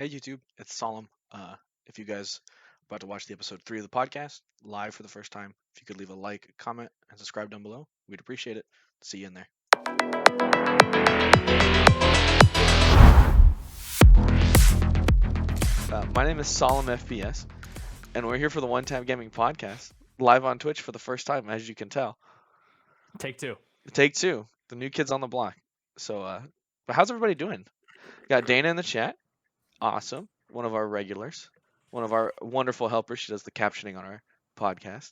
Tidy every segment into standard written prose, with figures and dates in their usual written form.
Hey YouTube, it's Solemn. If you guys are about to watch the episode 3 of the podcast live for the first time, if you could leave a like, comment, and subscribe down below, we'd appreciate it. See you in there. My name is Solemn FPS, and we're here for the One Tap Gaming Podcast, live on Twitch for the first time, as you can tell. Take two. Take two, the new kids on the block. But how's everybody doing? Got Dana in the chat. Awesome. One of our regulars. One of our wonderful helpers. She does the captioning on our podcast.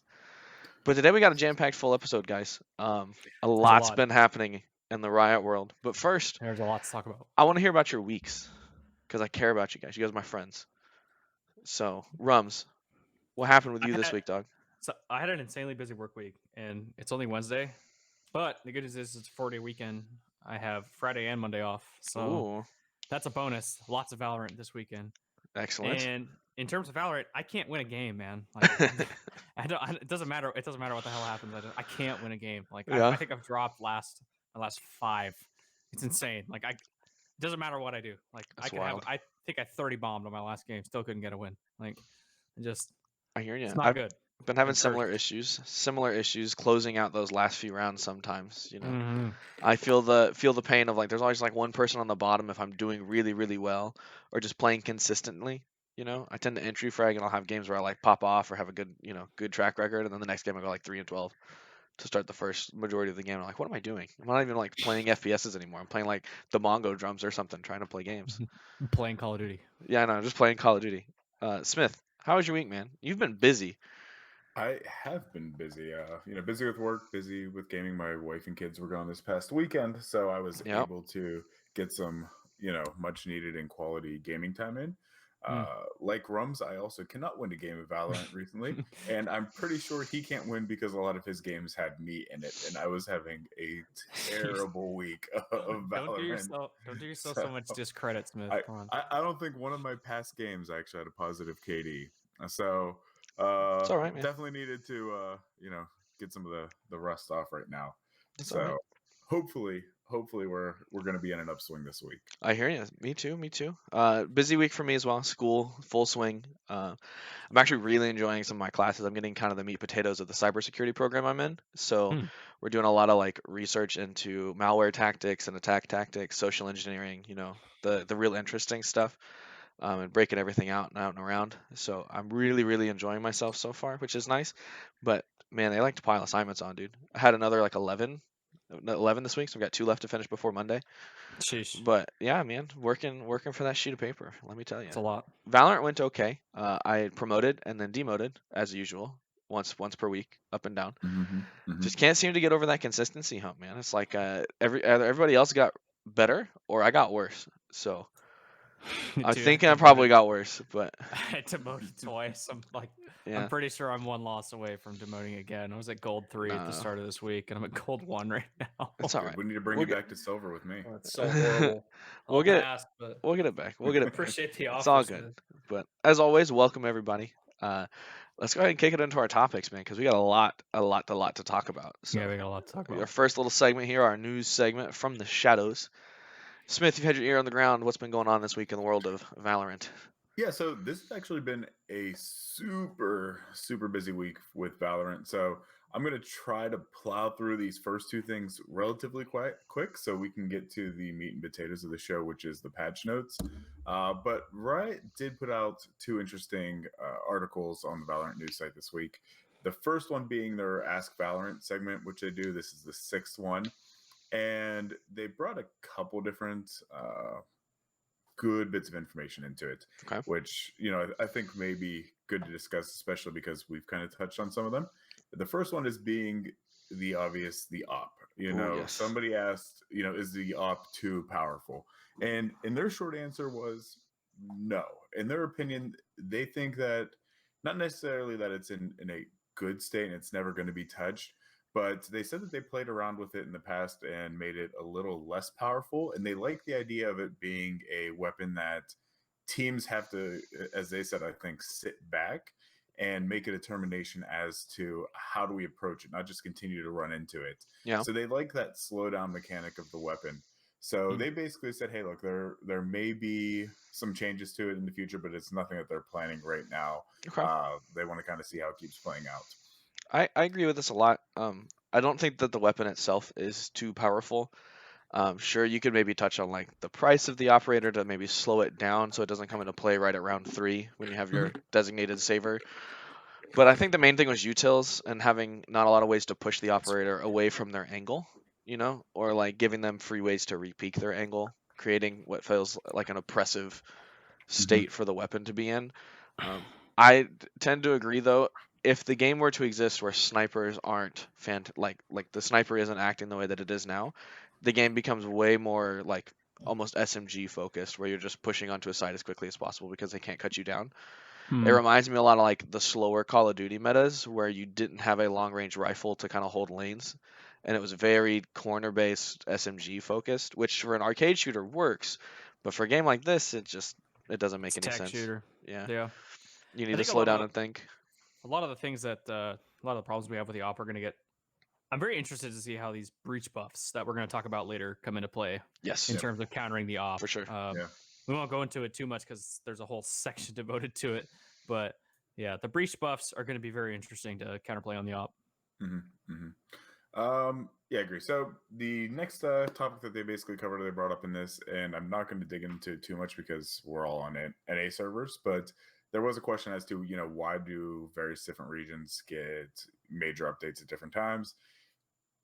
But today we got a jam-packed full episode, guys. A lot's been happening in the Riot world. But first, there's a lot to talk about. I want to hear about your weeks because I care about you guys. You guys are my friends. So, Rums, what happened with you this week, dog? So I had an insanely busy work week, and it's only Wednesday. But the good news is it's a 4-day weekend. I have Friday and Monday off, so Ooh, that's a bonus. Lots of Valorant this weekend. excellent. And in terms of Valorant, I can't win a game, man. Like, it doesn't matter. It doesn't matter what the hell happens. I can't win a game. Like, Yeah. I think I've dropped my last 5. It's insane. Like, it doesn't matter what I do. Like, That's I could wild. have. I think I 30 bombed on my last game. Still couldn't get a win. Like, I hear you. it's not good. Been having similar issues closing out those last few rounds sometimes, you know. Mm-hmm. I feel the pain of like there's always like one person on the bottom if I'm doing really, really well or just playing consistently, you know. I tend to entry frag and I'll have games where I like pop off or have a good track record, and then the next game I go like 3-12 to start the first majority of the game. I'm like, what am I doing? I'm not even like playing FPSs anymore. I'm playing like the Mongo drums or something, trying to play games. Playing Call of Duty. Yeah, I know, just playing Call of Duty. Smith, how was your week, man? You've been busy. I have been busy, busy with work, busy with gaming. My wife and kids were gone this past weekend, so I was able to get some, much needed and quality gaming time in. Like Rums, I also cannot win a game of Valorant recently, and I'm pretty sure he can't win because a lot of his games had me in it, and I was having a terrible week of Valorant. Don't do yourself so much discredit, Smith. I don't think one of my past games actually had a positive KD, so. It's all right, man. Definitely needed to get some of the rust off right now. It's so all right. hopefully we're going to be in an upswing this week. I hear you. Me too. Busy week for me as well. School full swing. I'm actually really enjoying some of my classes. I'm getting kind of the meat potatoes of the cybersecurity program I'm in. So we're doing a lot of like research into malware tactics and attack tactics, social engineering. You know, the real interesting stuff. And breaking everything out and around. So I'm really, really enjoying myself so far, which is nice. But man, they like to pile assignments on, dude. I had another like 11 this week, so I've got 2 left to finish before Monday. Sheesh. But yeah, man, working for that sheet of paper. Let me tell you, it's a lot. Valorant went okay. I promoted and then demoted as usual, once per week, up and down. Just can't seem to get over that consistency hump, man. It's like everybody else got better or I got worse. So. I'm thinking I probably got worse, but I demoted twice. I'm pretty sure I'm 1 loss away from demoting again. I was at gold 3 at the start of this week, and I'm at gold 1 right now. It's all right. We need to bring you back to silver with me. Oh, it's so horrible. We'll get it back. We'll get it. Appreciate the offer. It's all good. But as always, welcome everybody. Let's go ahead and kick it into our topics, man, because we got a lot to talk about. So yeah, we got a lot to talk about. Our first little segment here, our news segment from the shadows. Smith, you've had your ear on the ground. What's been going on this week in the world of Valorant? Yeah, so this has actually been a super, super busy week with Valorant. So I'm going to try to plow through these first 2 things relatively quick so we can get to the meat and potatoes of the show, which is the patch notes. But Riot did put out 2 interesting articles on the Valorant news site this week. The first one being their Ask Valorant segment, which they do. This is the 6th one. And they brought a couple different good bits of information into it, which, I think may be good to discuss, especially because we've kind of touched on some of them. The first one is being the obvious, the op. Somebody asked, is the op too powerful? And their short answer was no. In their opinion, they think that not necessarily that it's in a good state and it's never going to be touched, but they said that they played around with it in the past and made it a little less powerful. And they like the idea of it being a weapon that teams have to, as they said, I think, sit back and make a determination as to how do we approach it, not just continue to run into it. Yeah. So they like that slowdown mechanic of the weapon. So they basically said, hey, look, there may be some changes to it in the future, but it's nothing that they're planning right now. Okay. They want to kind of see how it keeps playing out. I agree with this a lot. I don't think that the weapon itself is too powerful. Sure, you could maybe touch on like the price of the operator to maybe slow it down so it doesn't come into play right at round 3 when you have your designated saver. But I think the main thing was utils and having not a lot of ways to push the operator away from their angle, or like giving them free ways to repeak their angle, creating what feels like an oppressive state for the weapon to be in. I tend to agree though. If the game were to exist where snipers aren't like the sniper isn't acting the way that it is now, the game becomes way more like almost SMG focused, where you're just pushing onto a side as quickly as possible because they can't cut you down. It reminds me a lot of like the slower Call of Duty metas where you didn't have a long range rifle to kind of hold lanes, and it was very corner based SMG focused, which for an arcade shooter works, but for a game like this, it doesn't make It's any tech sense. shooter. Yeah. You I need to think slow down and think. a lot of the things that a lot of the problems we have with the op are going to get. I'm very interested to see how these breach buffs that we're going to talk about later come into play. Yes. In terms of countering the op. For sure. We won't go into it too much because there's a whole section devoted to it. But yeah, the breach buffs are going to be very interesting to counterplay on the op. Yeah, I agree. So the next topic that they basically covered, they brought up in this, and I'm not going to dig into it too much because we're all on NA servers, but there was a question as to, why do various different regions get major updates at different times?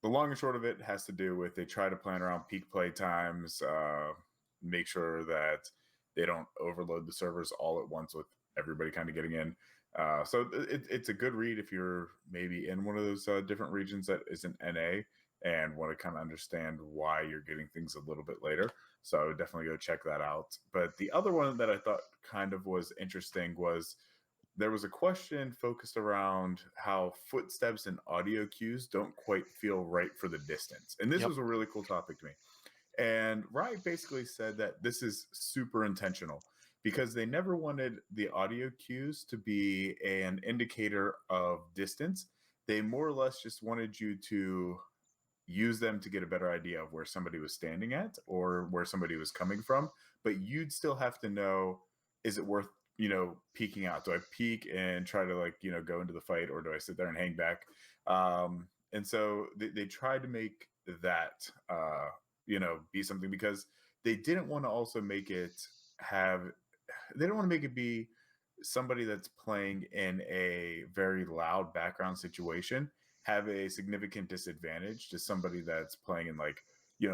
The long and short of it has to do with they try to plan around peak play times, make sure that they don't overload the servers all at once with everybody kind of getting in. So it's a good read if you're maybe in one of those different regions that isn't NA and want to kind of understand why you're getting things a little bit later. So I would definitely go check that out. But the other one that I thought kind of was interesting was there was a question focused around how footsteps and audio cues don't quite feel right for the distance. And this was a really cool topic to me. And Riot basically said that this is super intentional because they never wanted the audio cues to be an indicator of distance. They more or less just wanted you to use them to get a better idea of where somebody was standing at or where somebody was coming from. But you'd still have to know, is it worth, peeking out? Do I peek and try to go into the fight, or do I sit there and hang back? And so they tried to make that, be something because they didn't want to also make it they didn't want to make it be somebody that's playing in a very loud background situation have a significant disadvantage to somebody that's playing in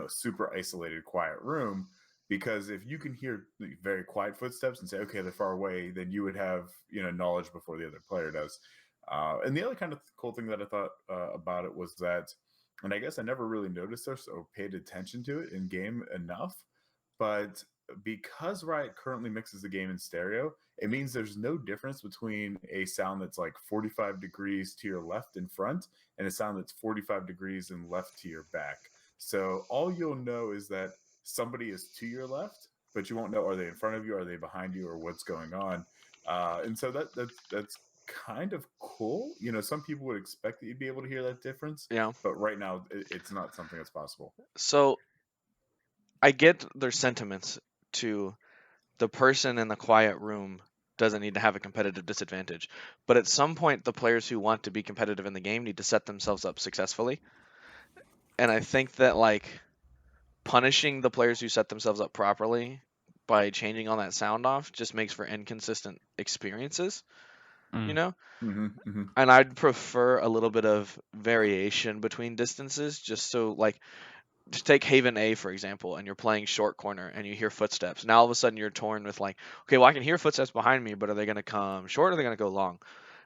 super isolated quiet room, because if you can hear very quiet footsteps and say, okay, they're far away, then you would have knowledge before the other player does. And the other kind of cool thing that I thought about it was that, and I guess I never really noticed this or paid attention to it in game enough, but because Riot currently mixes the game in stereo, it means there's no difference between a sound that's like 45 degrees to your left in front and a sound that's 45 degrees and left to your back. So all you'll know is that somebody is to your left, but you won't know, are they in front of you, are they behind you, or what's going on. And so that's kind of cool. Some people would expect that you'd be able to hear that difference. Yeah. But right now, it's not something that's possible. So I get their sentiments to the person in the quiet room doesn't need to have a competitive disadvantage. But at some point, the players who want to be competitive in the game need to set themselves up successfully. And I think that punishing the players who set themselves up properly by changing all that sound off just makes for inconsistent experiences, And I'd prefer a little bit of variation between distances, just so just take Haven A for example, and you're playing short corner and you hear footsteps. Now all of a sudden you're torn with okay, well I can hear footsteps behind me, but are they going to come short or are they going to go long?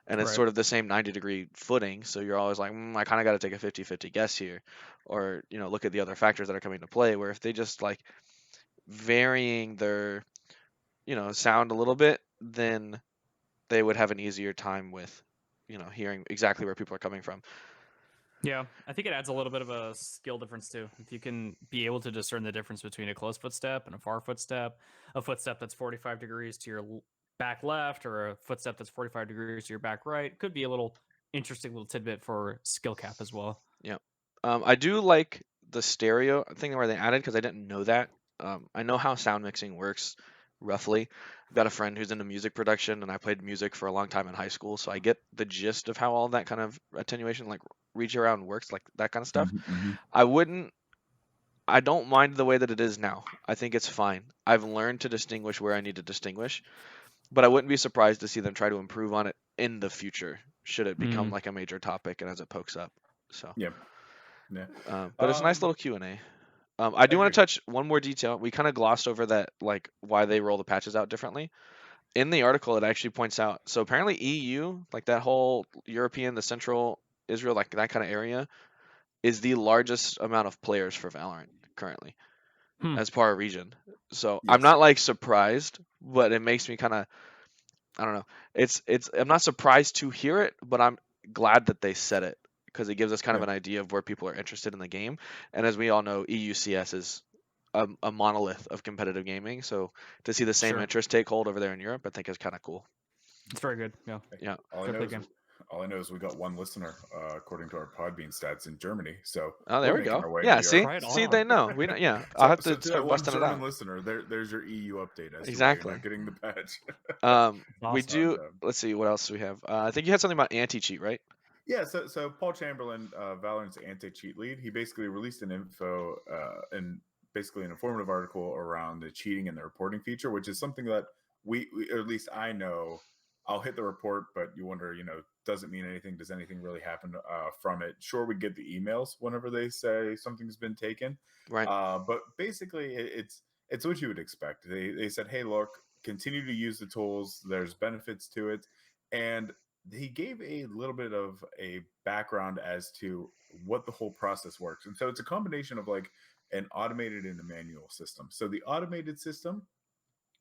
And it's sort of the same 90-degree footing, so you're always like, I kind of got to take a 50-50 guess here, or look at the other factors that are coming into play. Where if they just varying their sound a little bit, then they would have an easier time with hearing exactly where people are coming from. Yeah, I think it adds a little bit of a skill difference too. If you can be able to discern the difference between a close footstep and a far footstep, a footstep that's 45 degrees to your back left or a footstep that's 45 degrees to your back right, could be a little interesting little tidbit for skill cap as well. Yeah. I do like the stereo thing where they added because I didn't know that. I know how sound mixing works roughly. I've got a friend who's into music production, and I played music for a long time in high school, so I get the gist of how all that kind of attenuation, like reach around, works, like that kind of stuff. Mm-hmm. I wouldn't. I don't mind the way that it is now. I think it's fine. I've learned to distinguish where I need to distinguish, but I wouldn't be surprised to see them try to improve on it in the future, should it become like a major topic and as it pokes up. So, Yeah. Yeah. but it's a nice little Q&A. I do want Agreed. to touch one more detail. We kind of glossed over that, like why they roll the patches out differently. In the article, it actually points out. So apparently, EU, like that whole European, the Central Israel, like that kind of area, is the largest amount of players for Valorant currently as part of region. So I'm Yes. not like surprised, but it makes me kind of, I don't know. It's I'm not surprised to hear it, but I'm glad that they said it because it gives us kind of Yeah. an idea of where people are interested in the game. And as we all know, EUCS is a monolith of competitive gaming. So to see the same Sure. interest take hold over there in Europe, I think is kind of cool. It's very good. Yeah. Yeah. All I Fair know play is game. all I know is we got one listener, according to our Podbean stats in Germany. So Oh, there we're we making go. our way Yeah. to See, Europe. Right see, on. they know. We know. Yeah. I'll have So to to that start one busting it German out. listener, there's your EU update as to why you're Exactly. not getting the patch. We Awesome. do. Let's see. What else do we have? I think you had something about anti-cheat, right? Yeah, so Paul Chamberlain, Valorant's anti-cheat lead, he basically released an info and basically an informative article around the cheating and the reporting feature, which is something that we or at least I know. I'll hit the report, but you wonder, does it mean anything? Does anything really happen from it? Sure, we get the emails whenever they say something's been taken, Right. but basically it's what you would expect. They said, hey, look, continue to use the tools. There's benefits to it, and he gave a little bit of a background as to what the whole process works. And so it's a combination of like an automated and a manual system. So the automated system,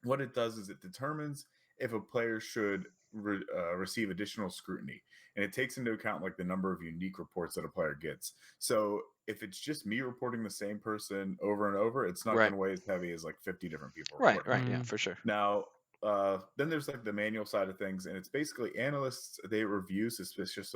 what it does is it determines if a player should receive additional scrutiny, and it takes into account like the number of unique reports that a player gets. So if it's just me reporting the same person over and over, it's not Right. going to weigh as heavy as like 50 different people Right. reporting. Right. Yeah, for sure. Now, then there's like the manual side of things, and it's basically analysts, they review suspicious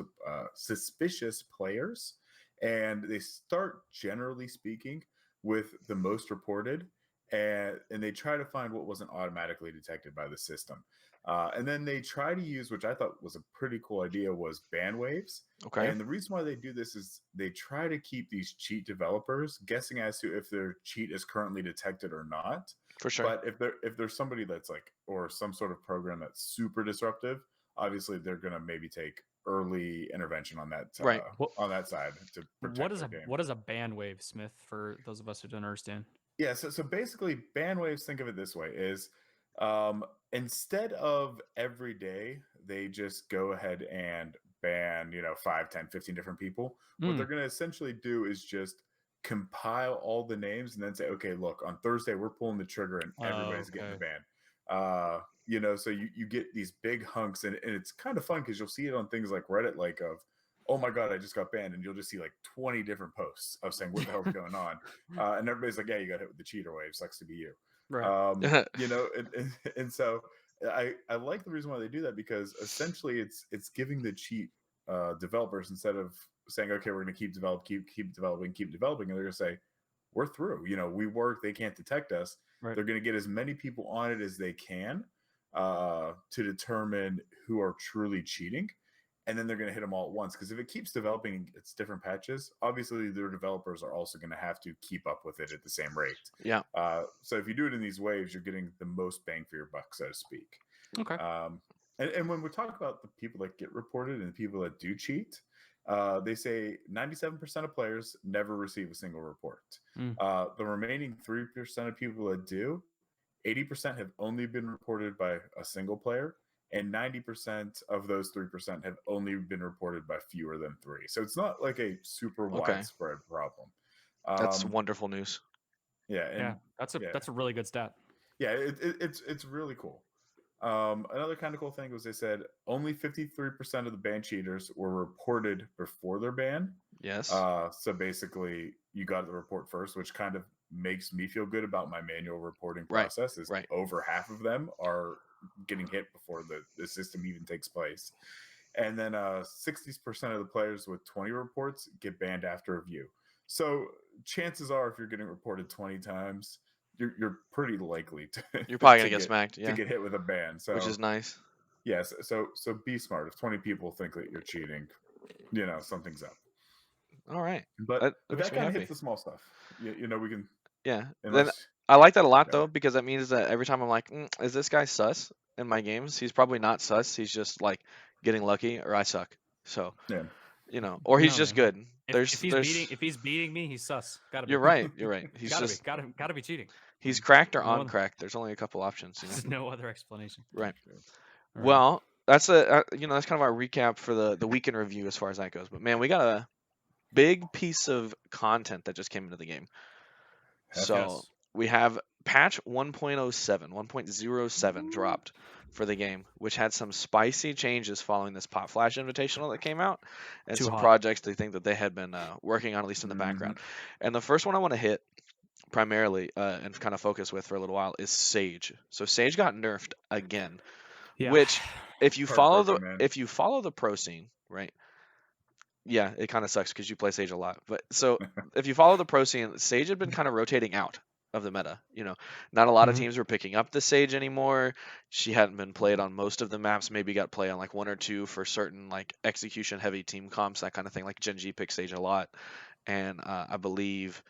players, and they start, generally speaking, with the most reported, and they try to find what wasn't automatically detected by the system. And then they try to use, which I thought was a pretty cool idea, was ban waves. Okay. And the reason why they do this is they try to keep these cheat developers guessing as to if their cheat is currently detected or not. For sure. But if there's somebody that's like, or some sort of program that's super disruptive, obviously they're gonna maybe take early intervention on that Right. on that side to protect their game. What is a band wave, Smith, for those of us who don't understand? Yeah, so basically ban waves, think of it this way, is instead of every day they just go ahead and ban 5, 10, 15 different people. What they're going to essentially do is just compile all the names and then say, okay, look, on Thursday we're pulling the trigger and everybody's getting the ban. So you get these big hunks, and it's kind of fun because you'll see it on things like Reddit, like of, oh my god, I just got banned, and you'll just see like 20 different posts of saying what the hell's going on, and everybody's like, yeah, you got hit with the cheater wave, sucks to be you. Right. And so I like the reason why they do that, because essentially it's giving the cheat developers, instead of saying, okay, we're going to keep developing, and they're going to say, we're through. We work, they can't detect us. Right. They're going to get as many people on it as they can to determine who are truly cheating. And then they're going to hit them all at once. Because if it keeps developing its different patches, obviously their developers are also going to have to keep up with it at the same rate. Yeah. So if you do it in these waves, you're getting the most bang for your buck, so to speak. Okay. And when we talk about the people that get reported and the people that do cheat, they say 97% of players never receive a single report. The remaining 3% of people that do, 80% have only been reported by a single player, and 90% of those 3% have only been reported by fewer than 3. So it's not like a super widespread problem. That's wonderful news. Yeah, that's a really good stat. Yeah, it's really cool. Another kind of cool thing was they said only 53% of the ban cheaters were reported before their ban. Yes. So basically, you got the report first, which kind of makes me feel good about my manual reporting process. Over half of them are getting hit before the system even takes place. And then 60% of the players with 20 reports get banned after review. So chances are, if you're getting reported 20 times, you're pretty likely to You're probably to gonna get smacked, to yeah, get hit with a ban. which So is nice. yes, so be smart. If 20 people think that you're cheating, something's up. All right, But that makes that me kind of hits happy. the small stuff. We can, Yeah, then unless I like that a lot yeah, though, because that means that every time I'm like, is this guy sus in my games? He's probably not sus. He's just like getting lucky, or I suck. So yeah. or he's No, just man. good. If he's There's. beating me, he's sus. Gotta be. You're right. You're right. He's Gotta be. just Gotta be cheating. he's cracked or No on other. cracked. There's only a couple options, There's no other explanation. Right. All right. Well, that's that's kind of our recap for the weekend review as far as that goes. But man, we got a big piece of content that just came into the game. Heck So Yes. we have patch 1.07, 1.07 dropped for the game, which had some spicy changes following this PopFlash invitational that came out, and Too some hot. projects they think that they had been working on, at least in the background. And the first one I want to hit primarily and kind of focus with for a little while is Sage. So Sage got nerfed again, Yeah. which if you follow the Heartbroken, man. pro scene, right? Yeah, it kind of sucks because you play Sage a lot. But so if you follow the pro scene, Sage had been kind of rotating out of the meta. Not a lot of Mhm. teams were picking up the Sage anymore. She hadn't been played on most of the maps. Maybe got played on like one or two for certain like execution heavy team comps, that kind of thing. Like Gen G picked Sage a lot, and I believe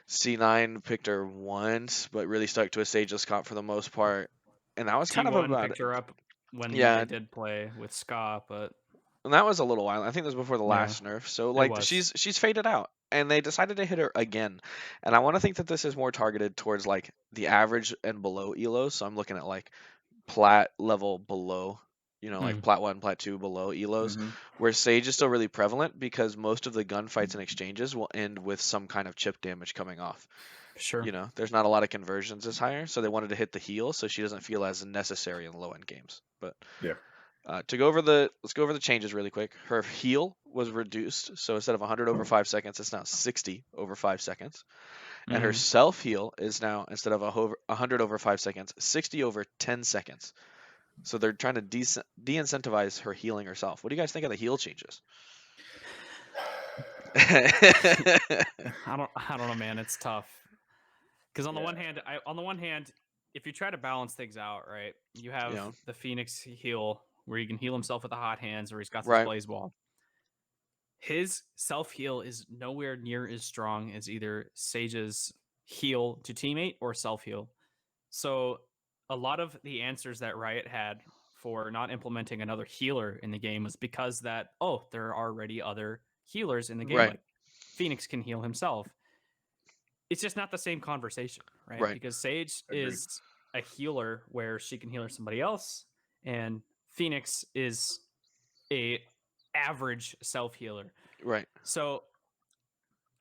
C9 picked her once, but really stuck to a Sageless comp for the most part. And that was kind of T1 about picked it. her up when Yeah, they did play with Ska, but and that was a little while. I think that was before the yeah, last nerf. So it like was. she's faded out, and they decided to hit her again. And I want to think that this is more targeted towards like the average and below elos. So I'm looking at like plat level below, like Hmm. plat 1, plat 2 below elos, where Sage is still really prevalent because most of the gunfights and exchanges will end with some kind of chip damage coming off. Sure. There's not a lot of conversions as higher, so they wanted to hit the heal so she doesn't feel as necessary in low end games. But Yeah. let's go over the changes really quick. Her heal was reduced, so instead of 100 over 5 seconds, it's now 60 over 5 seconds. And her Mhm. self heal is now, instead of 100 over 5 seconds, 60 over 10 seconds. So they're trying to de-incentivize her healing herself. What do you guys think of the heal changes? I don't know, man. It's tough because on the Yeah. one hand, if you try to balance things out, right, you have Yeah. the Phoenix heal where he can heal himself with the hot hands, or he's got this Right. blaze wall. His self heal is nowhere near as strong as either Sage's heal to teammate or self heal. So a lot of the answers that Riot had for not implementing another healer in the game was because that, there are already other healers in the game. Right. Like Phoenix can heal himself. It's just not the same conversation, right? Right. Because Sage Agreed. is a healer where she can heal somebody else, and Phoenix is a average self healer. Right. So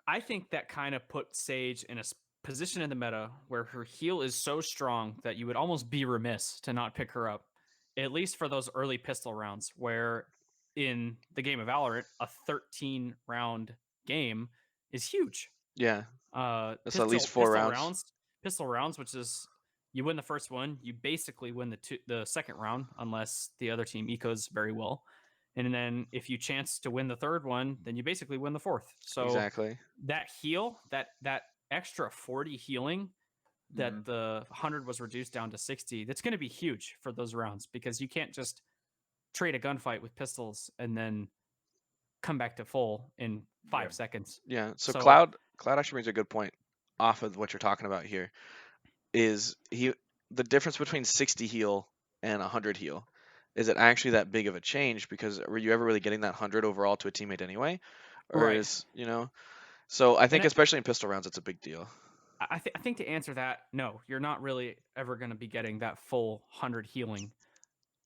I think that kind of put Sage in a position in the meta where her heal is so strong that you would almost be remiss to not pick her up, at least for those early pistol rounds, where in the game of Valorant, a 13 round game is huge. Yeah. That's at least 4 rounds. Pistol rounds, which is you win the first one, you basically win the second round unless the other team ecos very well. And then if you chance to win the third one, then you basically win the fourth. So Exactly. that heal, that extra 40 healing that the 100 was reduced down to 60, that's going to be huge for those rounds because you can't just trade a gunfight with pistols and then come back to full in 5 seconds. Yeah. So So Cloud actually brings a good point off of what you're talking about here. Is the difference between 60 heal and 100 heal? Is it actually that big of a change? Because were you ever really getting that 100 overall to a teammate anyway? Or Right. is, so I think And especially in pistol rounds, it's a big deal. I think to answer that, no, you're not really ever going to be getting that full 100 healing.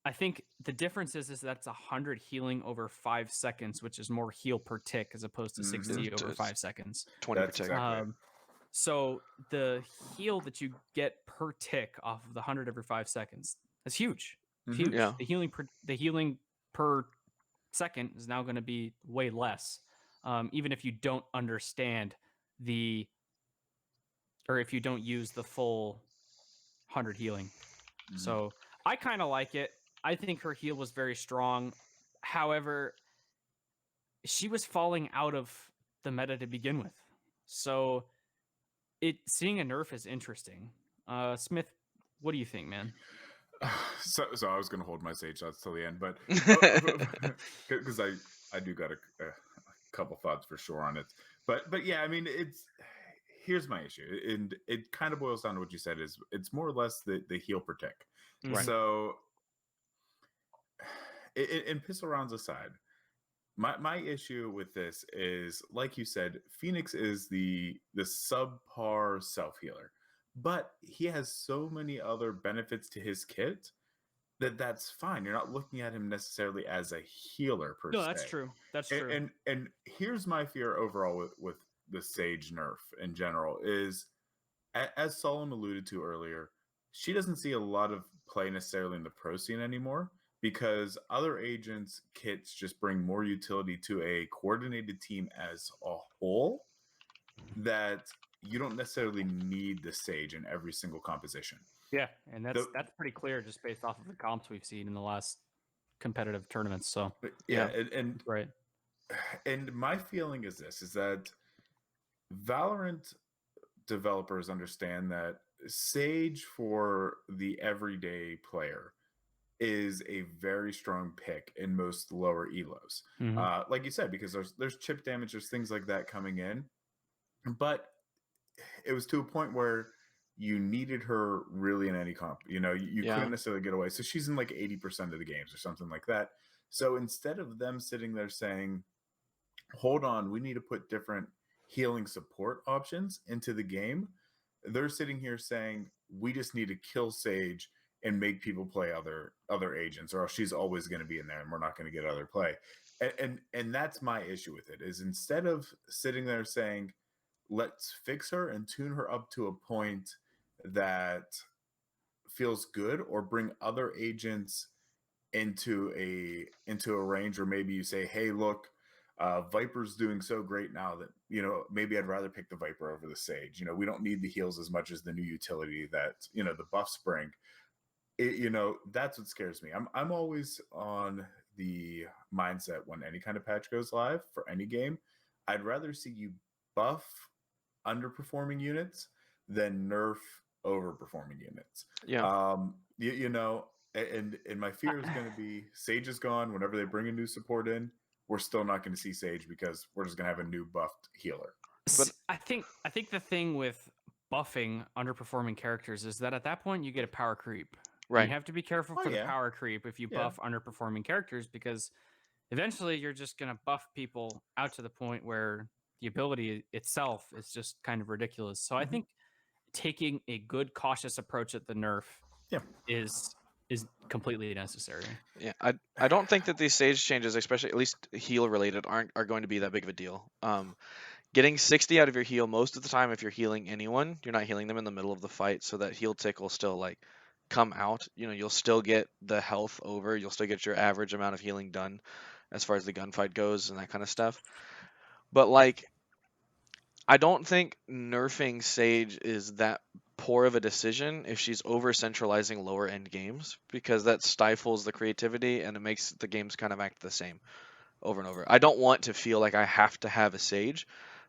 I think the difference is that's 100 healing over 5 seconds, which is more heal per tick as opposed to 60 over 5 seconds. 20 per That's tick. exactly it. So the heal that you get per tick off of the 100 every 5 seconds is huge. It's huge. Yeah. The healing per second is now going to be way less, even if you don't understand or if you don't use the full 100 healing. So I kind of like it. I think her heal was very strong. However, she was falling out of the meta to begin with. So seeing a nerf is interesting. Smith, what do you think, man? So I was going to hold my sage thoughts till the end, but because I do got a couple thoughts for sure on it. But yeah, I mean, here's my issue, and it kind of boils down to what you said. Is it's more or less the heal protect. Right. So, and pistol rounds aside, my issue with this is, like you said, Phoenix is the subpar self healer, but he has so many other benefits to his kit that's fine. You're not looking at him necessarily as a healer per No, se. that's true. That's true. And here's my fear overall with the Sage nerf in general is, as Solomon alluded to earlier, she doesn't see a lot of play necessarily in the pro scene anymore because other agents' kits just bring more utility to a coordinated team as a whole, that you don't necessarily need the Sage in every single composition. Yeah, and that's pretty clear just based off of the comps we've seen in the last competitive tournaments. So yeah, and right. And my feeling is this: is that Valorant developers understand that Sage for the everyday player is a very strong pick in most lower elos. Like you said, because there's chip damage, there's things like that coming in, but it was to a point where you needed her really in any comp. You know, you couldn't necessarily get away. So she's in like 80% of the games or something like that. So instead of them sitting there saying, hold on, we need to put different healing support options into the game, they're sitting here saying we just need to kill Sage and make people play other agents, or else she's always going to be in there and we're not going to get other play. And that's my issue with it, is instead of sitting there saying let's fix her and tune her up to a point that feels good, or bring other agents into a range where maybe you say, hey, look, Viper's doing so great now that, you know, maybe I'd rather pick the Viper over the Sage. You know, we don't need the heals as much as the new utility that, you know, the buffs bring. You know, that's what scares me. I'm always on the mindset when any kind of patch goes live for any game, I'd rather see you buff underperforming units than nerf overperforming units. Yeah. You know, and my fear is going to be Sage is gone. Whenever they bring a new support in, we're still not going to see Sage because we're just going to have a new buffed healer. But I think the thing with buffing underperforming characters is that at that point you get a power creep. Right. You have to be careful for the power creep if you buff underperforming characters, because eventually you're just going to buff people out to the point where the ability itself is just kind of ridiculous. So I think taking a good cautious approach at the nerf is completely necessary. Yeah, I don't think that these Sage changes, especially at least heal related, are going to be that big of a deal. Getting 60 out of your heal most of the time, if you're healing anyone, you're not healing them in the middle of the fight, so that heal tick will still like come out. You know, you'll still get the health over, you'll still get your average amount of healing done as far as the gunfight goes and that kind of stuff. But like, I don't think nerfing Sage is that poor of a decision if she's over centralizing lower end games, because that stifles the creativity and it makes the games kind of act the same over and over. I don't want to feel like I have to have a Sage,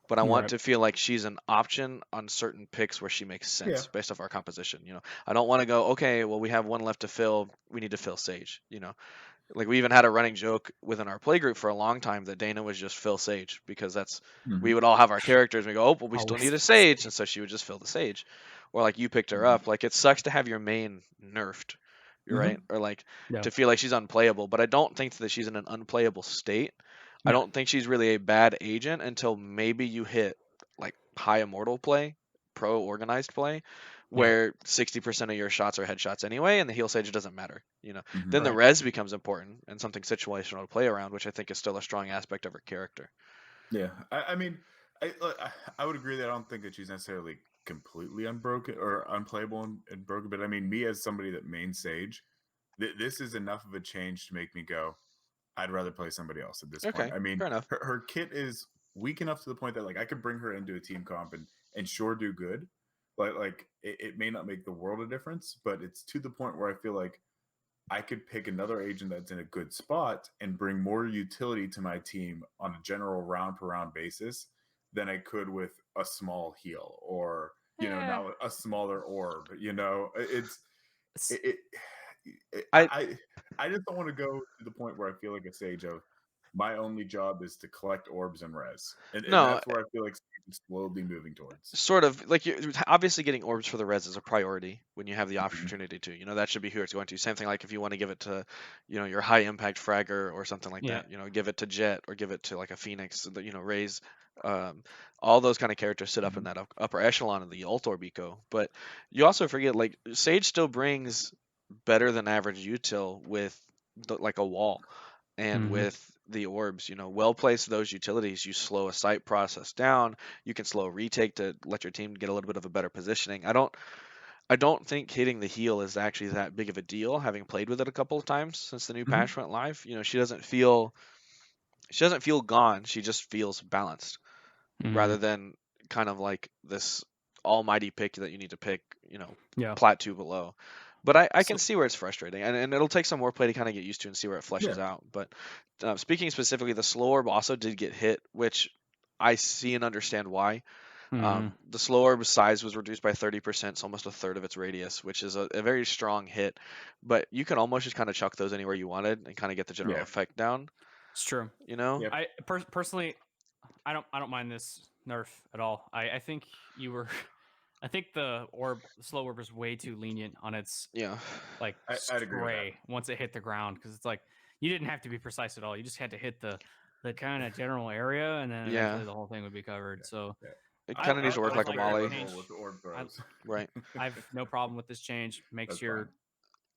but I want to feel like she's an option on certain picks where she makes sense based off our composition. You know, I don't want to go, okay, well, we have one left to fill, we need to fill Sage. You know, like we even had a running joke within our play group for a long time that Dana was just fill Sage, because that's we would all have our characters and we go, oh, well, we still need a Sage, and so she would just fill the Sage. Or like you picked her up. Like, it sucks to have your main nerfed, right? Or like to feel like she's unplayable. But I don't think that she's in an unplayable state. I don't think she's really a bad agent until maybe you hit like high immortal play, pro organized play, where 60% of your shots are headshots anyway, and the heal Sage doesn't matter. You know, then the res becomes important and something situational to play around, which I think is still a strong aspect of her character. Yeah, I mean, I would agree that I don't think that she's necessarily completely unbroken or unplayable and broken, but I mean, me as somebody that main Sage, this is enough of a change to make me go, I'd rather play somebody else at this point. I mean, fair enough. her kit is weak enough to the point that like I could bring her into a team comp and sure do good, but like it may not make the world a difference, but it's to the point where I feel like I could pick another agent that's in a good spot and bring more utility to my team on a general round per round basis than I could with a small heal, or Eh, now a smaller orb. s- It, I I just don't want to go to the point where I feel like a Sage of my only job is to collect orbs and res, and no, that's where I feel like Sage is slowly moving towards. sort of like you're obviously getting orbs for the res is a priority when you have the Mhm. opportunity to. That should be who it's going to. Same thing like if you want to give it to, your high impact fragger or something like yeah. that. Give it to Jet or give it to like a Phoenix. Raise, um, all those kind of characters sit up in Mhm. that upper echelon of the ult orb eco. But you also forget like Sage still brings better than average util with like a wall. And Hmm. with the orbs, well placed those utilities, you slow a site process down. You can slow a retake to let your team get a little bit of a better positioning. I don't think hitting the heal is actually that big of a deal. Having played with it a couple of times since the new Mhm. patch went live, she doesn't feel gone. She just feels balanced Hmm. rather than kind of like this almighty pick that you need to pick, Yeah. plat 2 below. But I can So see where it's frustrating, and it'll take some more play to kind of get used to and see where it Yeah. fleshes out. But speaking specifically, the slow orb also did get hit, which I see and understand why. hmm. The slow orb size was reduced by 30%, so almost a third of its radius, which is a very strong hit. But you can almost just kind of chuck those anywhere you wanted and kind of get the general Yeah. effect down. It's true. You know? Yep. I personally, I don't mind this nerf at all. I think you were, I think the slow orb was way too lenient on its Yeah. like I'd agree with that. spray once it hit the ground, because it's like you didn't have to be precise at all. You just had to hit the kind of general area, and then Yeah. eventually the whole thing would be covered. So It I kind of needs to work I like a like very this molly, liberal change. with the orb I throws. right? I have no problem with this change. That's fine.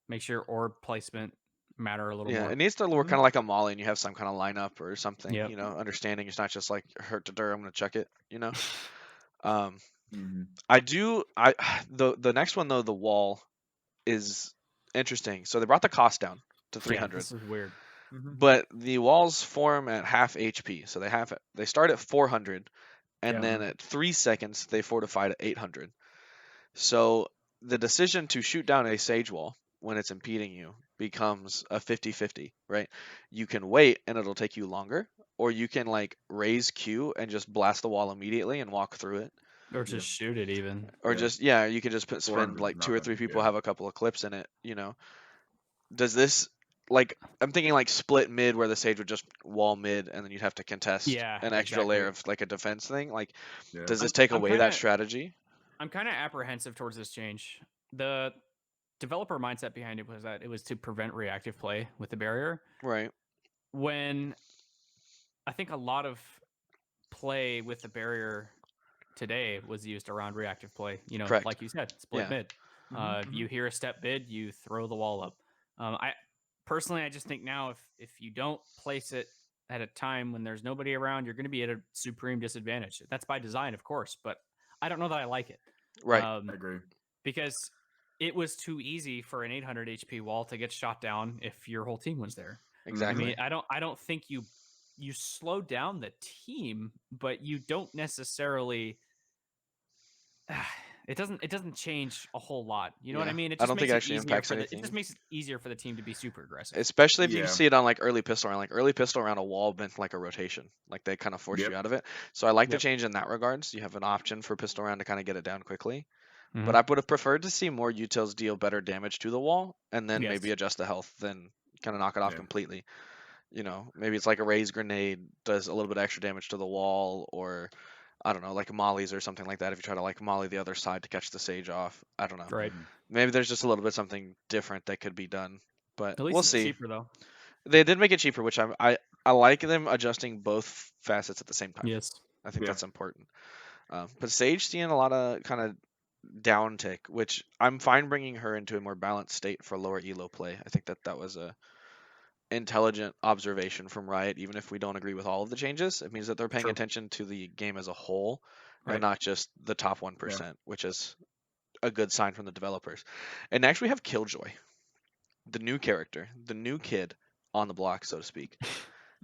Makes your orb placement matter a little Yeah, more. it needs to work Mhm. kind of like a molly, and you have some kind of lineup or something. Yep. Understanding it's not just like hurt to dirt. I'm gonna chuck it. Um, Mhm. I do. The next one though, the wall is interesting. So they brought the cost down to Yeah, 300, this is weird. Mhm. but the walls form at half HP. So they start at 400, and Yeah. then at 3 seconds they fortify to 800. So the decision to shoot down a sage wall when it's impeding you becomes a 50-50, right? You can wait and it'll take you longer, or you can like raise Q and just blast the wall immediately and walk through it. Or Yeah. just shoot it even. Or Yeah. just, yeah, you can just spend 400 is like two or three nothing. people Yeah. have a couple of clips in it. Does this, like, I'm thinking like split mid where the sage would just wall mid and then you'd have to contest Yeah, an extra layer exactly. of like a defense thing. Like, Yeah. does this take I'm away kind that of strategy? apprehensive towards this change. The developer mindset behind it was that it was to prevent reactive play with the barrier. Right. When I think a lot of play with the barrier today was used around reactive play. Correct. Like you said, split Yeah. mid. Mhm. You hear a step mid, you throw the wall up. I personally, I just think now if you don't place it at a time when there's nobody around, you're going to be at a supreme disadvantage. That's by design, of course, but I don't know that I like it. Right. I agree. Because it was too easy for an 800 HP wall to get shot down if your whole team was there. I Exactly. mean, I don't think you slow down the team, but you don't necessarily. It doesn't change a whole lot. You know what I Yeah. mean? It I just don't think makes it it actually easier impacts for it just anything. makes it easier for the team to be super aggressive. Especially if you Yeah. see it on like early pistol round. Like early pistol round, a wall meant like a rotation. Like they kind of force Yep. you out of it. So I like the Yep. change in that regards. You have an option for pistol round to kind of get it down quickly. Mhm. But I would have preferred to see more utils deal better damage to the wall and then maybe Yes. adjust the health, then kind of knock it off Yeah. completely. Maybe it's like a raised grenade does a little bit extra damage to the wall, or I don't know, like mollies or something like that. If you try to like molly the other side to catch the sage off, I don't know. Right. Mhm. Maybe there's just a little bit something different that could be done, but At least we'll it's see. cheaper though. They did make it cheaper, which I like them adjusting both facets at the same time. Yes. I think Yeah. that's important. But Sage seeing a lot of kind of down tick, which I'm fine bringing her into a more balanced state for lower elo play. I think that was a intelligent observation from Riot. Even if we don't agree with all of the changes, it means that they're paying True. attention to the game as a whole Right. and not just the top 1%, which is a good sign from the developers. And next we have Killjoy, the new character, the new kid on the block, so to speak.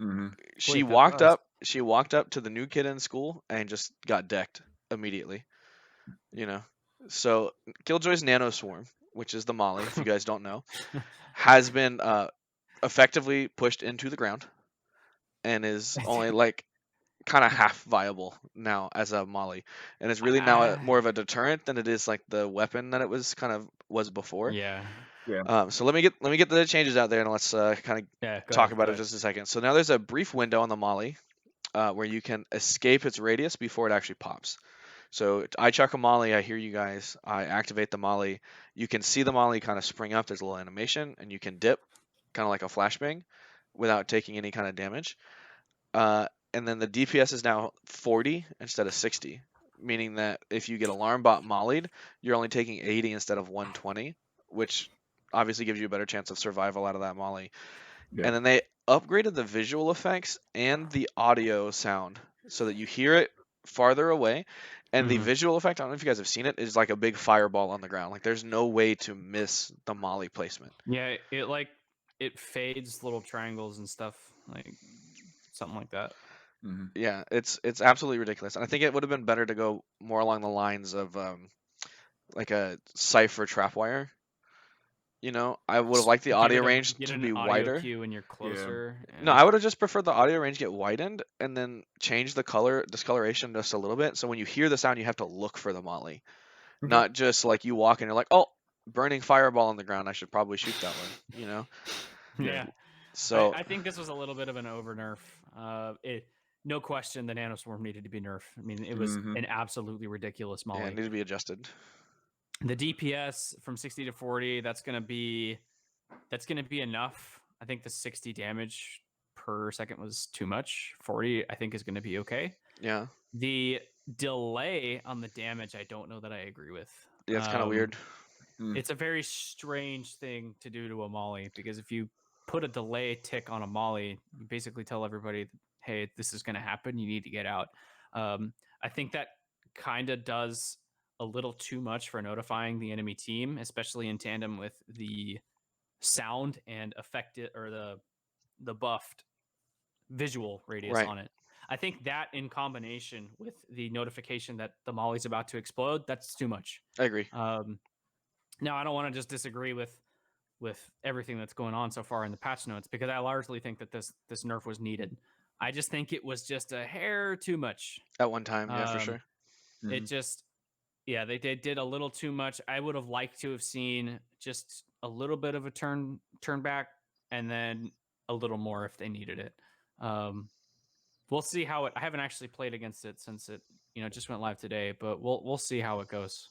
Mhm. She Wait, that walked was. up. She walked up to the new kid in school and just got decked immediately. So Killjoy's Nano Swarm, which is the Molly, if you guys don't know, has been effectively pushed into the ground and is only like kind of half viable now as a molly, and it's really now more of a deterrent than it is like the weapon that it was before. Yeah. Yeah. So let me get the changes out there, and let's kind Yeah. of Go talk ahead. about it just a second. So now there's a brief window on the molly where you can escape its radius before it actually pops. So I chuck a molly, I hear you guys, I activate the molly. You can see the molly kind of spring up. There's a little animation, and you can dip, kind of like a flashbang, without taking any kind of damage. And then the DPS is now 40 instead of 60, meaning that if you get alarm bot mollied, you're only taking 80 instead of 120, which obviously gives you a better chance of survival out of that molly. Yeah. And then they upgraded the visual effects and the audio sound so that you hear it farther away. And the visual effect, I don't know if you guys have seen it, is like a big fireball on the ground. Like there's no way to miss the molly placement. Yeah, it fades little triangles and stuff, like something like that. Mm-hmm. Yeah, it's absolutely ridiculous. And I think it would have been better to go more along the lines of like a cipher trapwire. You know, I would have liked the audio range Get to an be audio wider. cue when you're closer. No, I would have just preferred the audio range get widened and then change the color discoloration just a little bit. So when you hear the sound, you have to look for the molly, Okay. not just like you walk and you're like, oh, burning fireball on the ground. I should probably shoot that one. You know. Yeah. So I think this was a little bit of an over nerf. No question, the nanoswarm needed to be nerfed. I mean, it was an absolutely ridiculous molly. yeah, it needed to be adjusted. The DPS from 60 to 40, that's gonna be enough. I think the 60 damage per second was too much. 40, I think, is gonna be okay. Yeah. The delay on the damage, I don't know that I agree with. Yeah, it's kind of weird. It's a very strange thing to do to a molly, because if you put a delay tick on a molly, you basically tell everybody, hey, this is going to happen. You need to get out. I think that kind of does a little too much for notifying the enemy team, especially in tandem with the sound and affected, or the buffed visual radius Right. on it. I think that in combination with the notification that the molly's about to explode, that's too much. I agree. Now, I don't want to just disagree with everything that's going on so far in the patch notes, because I largely think that this nerf was needed. I just think it was just a hair too much At one time, yeah, for sure. It just, yeah, they did a little too much. I would have liked to have seen just a little bit of a turn back, and then a little more if they needed it. We'll see how it. I haven't actually played against it since it, just went live today, but we'll see how it goes.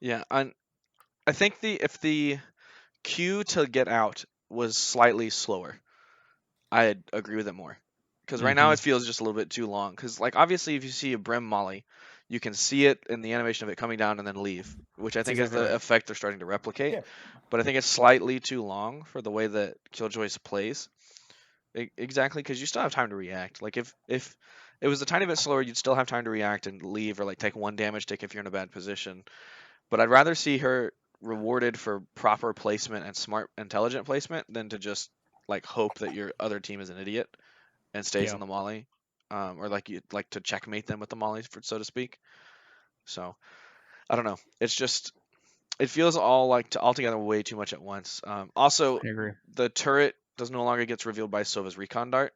Yeah, I think if the queue to get out was slightly slower, I'd agree with it more. Because right now it feels just a little bit too long. Because like obviously if you see a brim molly, you can see it in the animation of it coming down and then leave, which I think is the effect they're starting to replicate. Yeah. But I think it's slightly too long for the way that Killjoy's plays. Exactly, because you still have time to react. Like if it was a tiny bit slower, you'd still have time to react and leave, or like take one damage tick if you're in a bad position. But I'd rather see her rewarded for proper placement and smart, intelligent placement than to just like hope that your other team is an idiot and stays on the molly, or like you like to checkmate them with the molly, so to speak. So I don't know. It's just it feels altogether way too much at once. Also, I agree. the turret does no longer gets revealed by Sova's recon dart.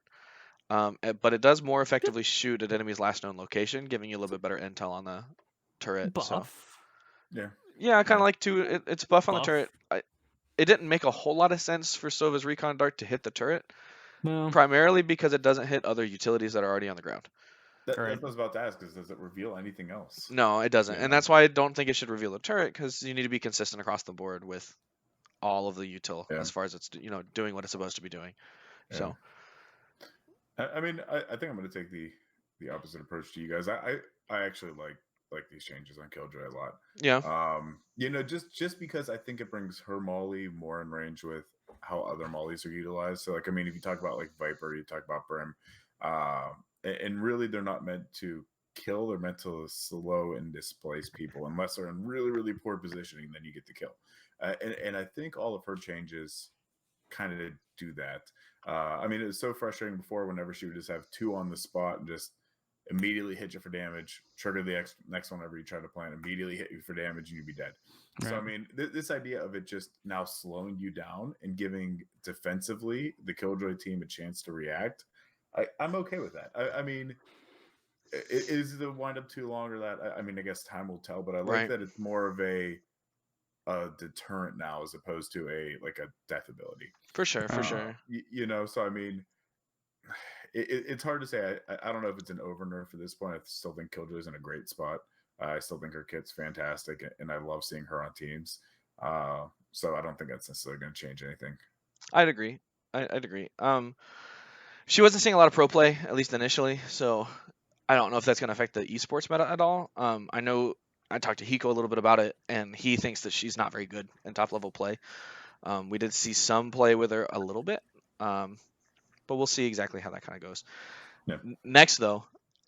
But it does more effectively shoot at enemy's last known location, giving you a little bit better intel on the turret. Buff. So. Yeah. Yeah, I kind of like to. It's buff on the turret. It didn't make a whole lot of sense for Sova's recon dart to hit the turret, primarily because it doesn't hit other utilities that are already on the ground. That's what I was about to ask, is does it reveal anything else? No, it doesn't, and that's why I don't think it should reveal the turret, because you need to be consistent across the board with all of the util as far as it's doing what it's supposed to be doing. Yeah. So, I mean, I think I'm going to take the opposite approach to you guys. I actually like these changes on Killjoy a lot. Yeah. Just because I think it brings her molly more in range with how other mollies are utilized. So like, I mean, if you talk about like Viper, you talk about Brim, and really they're not meant to kill, they're meant to slow and displace people unless they're in really, really poor positioning, then you get the kill. And I think all of her changes kind of do that. I mean, it was so frustrating before whenever she would just have two on the spot and just immediately hit you for damage, trigger the next one whenever you try to plant, immediately hit you for damage, and you'd be dead. Right. So, I mean, this idea of it just now slowing you down and giving defensively the Killjoy team a chance to react, I'm okay with that. I mean, is the wind up too long or that? I mean, I guess time will tell. But I like Right. that it's more of a deterrent now as opposed to a like a death ability. For sure. For sure. You know, so I mean, it's hard to say. I don't know if it's an over nerf at this point. I still think Killjoy's in a great spot. I still think her kit's fantastic, and I love seeing her on teams. So I don't think that's necessarily going to change anything. I'd agree. I'd agree. She wasn't seeing a lot of pro play, at least initially, so I don't know if that's going to affect the esports meta at all. I know I talked to Hiko a little bit about it, and he thinks that she's not very good in top level play. We did see some play with her a little bit, but we'll see exactly how that kind of goes. Yeah. Next, though,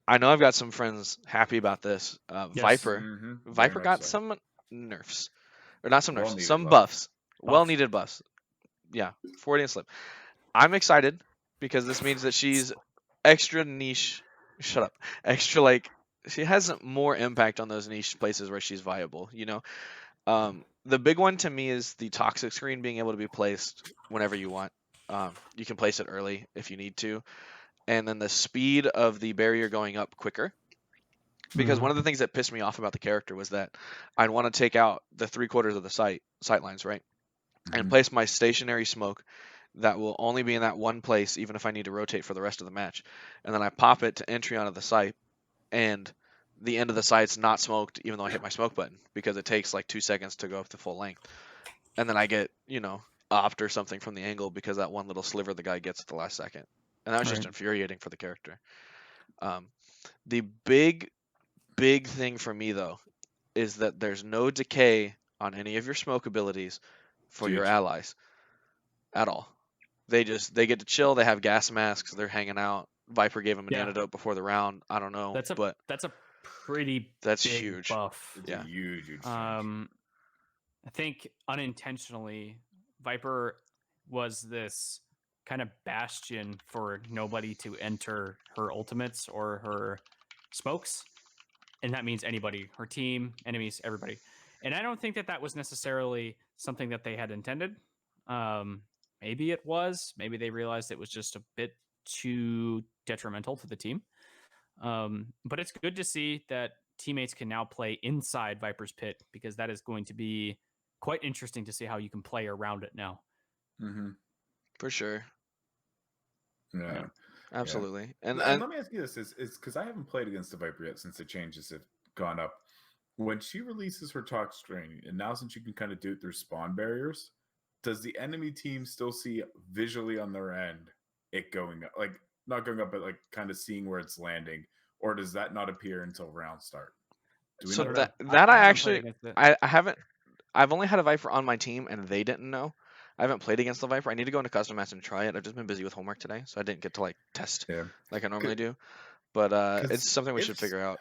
I know I've got some friends happy about this. Yes. Viper, Very Viper much got so. some nerfs, or not some nerfs, Well-needed some buff. buffs, well-needed buffs. Yeah, Freudian slip. I'm excited because this means that she's extra niche. Shut up. Extra like she has more impact on those niche places where she's viable. You know, the big one to me is the toxic screen being able to be placed whenever you want. You can place it early if you need to, and then the speed of the barrier going up quicker. Because one of the things that pissed me off about the character was that I'd want to take out the 3/4 of the sight lines, right, and Mhm. place my stationary smoke that will only be in that one place, even if I need to rotate for the rest of the match. And then I pop it to entry onto the site, and the end of the site's not smoked, even though I hit my smoke button, because it takes like 2 seconds to go up to full length. And then I get, opt or something from the angle because that one little sliver the guy gets at the last second. And that was just Right. infuriating for the character. The big thing for me, though, is that there's no decay on any of your smoke abilities for your Huge. allies at all. They get to chill. They have gas masks. They're hanging out. Viper gave them an Yeah. antidote before the round. I don't know, but That's a pretty that's big huge. buff. It's Yeah. a huge change. I think unintentionally, Viper was this kind of bastion for nobody to enter her ultimates or her smokes. And that means anybody, her team, enemies, everybody. And I don't think that that was necessarily something that they had intended. Maybe it was. Maybe they realized it was just a bit too detrimental to the team. But it's good to see that teammates can now play inside Viper's pit, because that is going to be quite interesting to see how you can play around it now. Mm-hmm. For sure. Yeah. Absolutely. Yeah. And let me ask you this: is because I haven't played against the Viper yet since the changes have gone up. When she releases her talk string, and now since you can kind of do it through spawn barriers, does the enemy team still see visually on their end it going up, like not going up, but like kind of seeing where it's landing, or does that not appear until round start? Do we so know that that? that I haven't played actually against it. I haven't I've only had a Viper on my team and they didn't know. I haven't played against the Viper. I need to go into custom match and try it. I've just been busy with homework today, so I didn't get to like test Yeah, like I normally do. But it's because something we should figure out.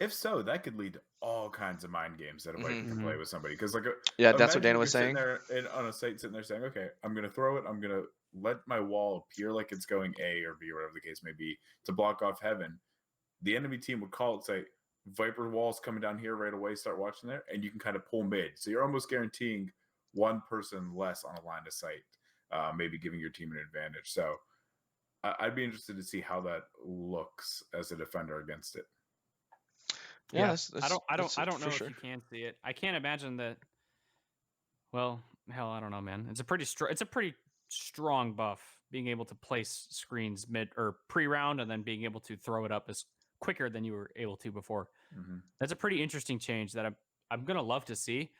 if so, that could lead to all kinds of mind games that a Viper can play with somebody. Because like, Yeah, that's what imagine Dana you're was sitting saying. there on a site, sitting there saying, "Okay, I'm going to throw it. I'm going to let my wall appear like it's going A or B, or whatever the case may be, to block off heaven." The enemy team would call it, say, "Viper wall's coming down here right away. Start watching there," and you can kind of pull mid. So you're almost guaranteeing one person less on a line of sight, maybe giving your team an advantage. So I'd be interested to see how that looks as a defender against it. Yeah, I don't know for if sure. you can see it. I can't imagine that. Well, hell, I don't know, man. It's a pretty strong buff, being able to place screens mid or pre-round and then being able to throw it up as quicker than you were able to before. Mm-hmm. That's a pretty interesting change that I'm gonna love to see.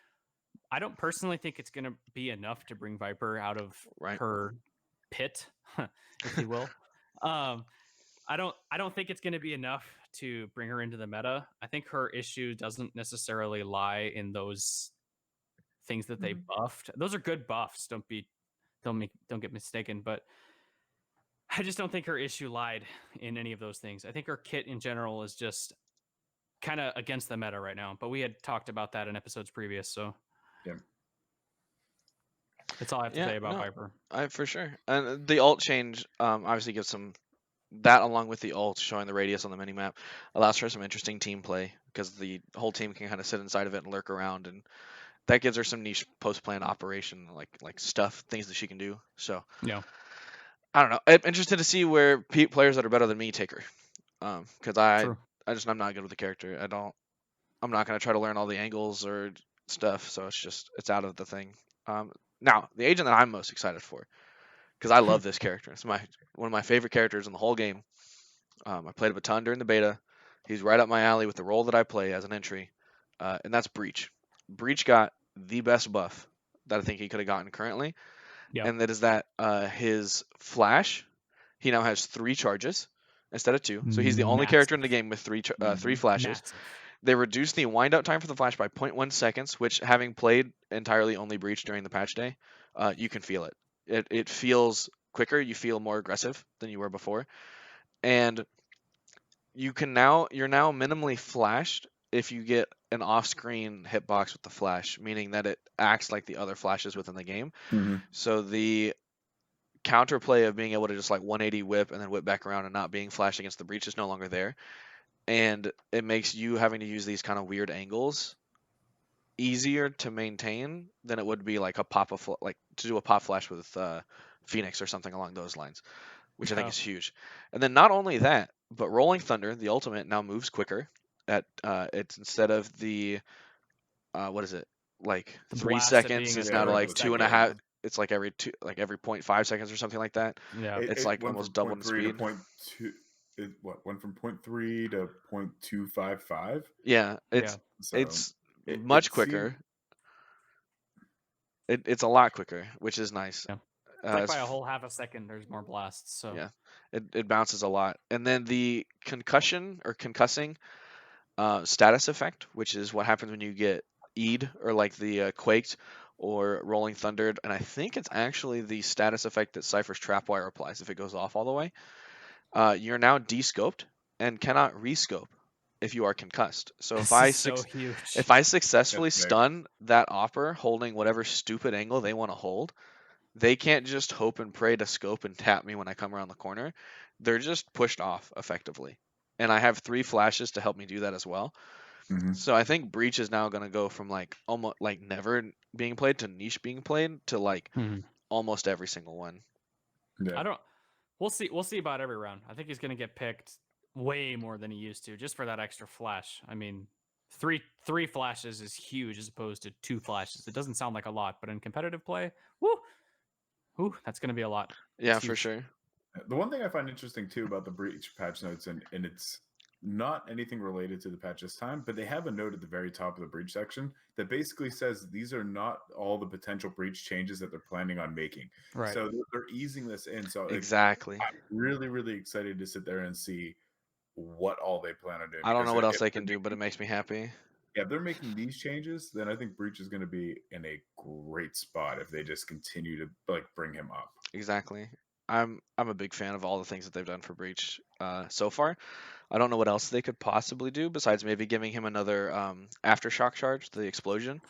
I don't personally think it's gonna be enough to bring Viper out of Right. her pit, if you will. I don't think it's going to be enough to bring her into the meta. I think her issue doesn't necessarily lie in those things that they buffed. Those are good buffs. Don't get mistaken, but I just don't think her issue lied in any of those things. I think her kit in general is just kind of against the meta right now. But we had talked about that in episodes previous, so Yeah. that's all I have to say about Viper. For sure. And the alt change obviously gives some that, along with the ult showing the radius on the mini map, allows for some interesting team play because the whole team can kind of sit inside of it and lurk around, and that gives her some niche post plan operation like stuff, things that she can do. So Yeah. I don't know. I'm interested to see where players that are better than me take her. Because True. I'm not good with the character. I'm not gonna try to learn all the angles or stuff. So it's out of the thing. Now the agent that I'm most excited for, because I love this character. It's one of my favorite characters in the whole game. I played a ton during the beta. He's right up my alley with the role that I play as an entry, and that's Breach. Breach got the best buff that I think he could have gotten currently, Yeah. and that is that his flash. He now has 3 charges instead of 2, so he's the only character in the game with 3 flashes. Massive. They reduced the wind up time for the flash by 0.1 seconds, which, having played entirely only Breach during the patch day, you can feel it. It feels quicker. You feel more aggressive than you were before, and you're now minimally flashed if you get an off-screen hitbox with the flash, meaning that it acts like the other flashes within the game. So the counterplay of being able to just like 180 whip and then whip back around and not being flashed against the breach is no longer there, and it makes you having to use these kind of weird angles easier to maintain than it would be like like to do a pop flash with Phoenix or something along those lines, which I think is huge. And then not only that, but Rolling Thunder, the ultimate, now moves quicker. It's instead of the what is it, like The 3 blast at seconds, being it's a now to third of like a 2.5. second. It's like every 0.5 seconds or something like that. Yeah. It's like went almost from double the 0.3 to speed. 0.2. What went from 0.3 to 0.255? Yeah, Yeah. So it's it much seemed quicker. It's a lot quicker, which is nice. Yeah. It's like It's by a whole half a second, there's more blasts. So yeah, it bounces a lot. And then the concussion or concussing status effect, which is what happens when you get E'd or like the quaked or rolling thundered, and I think it's actually the status effect that Cypher's Trapwire applies if it goes off all the way. You're now descoped and cannot rescope if you are concussed. So this is so huge. if I successfully That's big. stun that opper holding whatever stupid angle they want to hold, they can't just hope and pray to scope and tap me when I come around the corner. They're just pushed off effectively. And I have 3 flashes to help me do that as well. So I think Breach is now going to go from like almost like never being played to niche being played to like almost every single one. Yeah. I don't. We'll see. We'll see about every round. I think he's going to get picked way more than he used to, just for that extra flash. I mean, three flashes is huge as opposed to 2 flashes. It doesn't sound like a lot, but in competitive play, whoo, that's going to be a lot. Yeah, for sure. The one thing I find interesting too about the Breach patch notes, and it's not anything related to the patch this time, but they have a note at the very top of the Breach section that basically says these are not all the potential Breach changes that they're planning on making. Right. So they're easing this in. So Exactly. I'm really, really excited to sit there and see what all they plan on doing. I don't know what else they if can do, but it makes me happy. if they're making these changes, then I think Breach is going to be in a great spot if they just continue to like bring him up. Exactly. I'm a big fan of all the things that they've done for Breach so far. I don't know what else they could possibly do besides maybe giving him another aftershock charge, the explosion.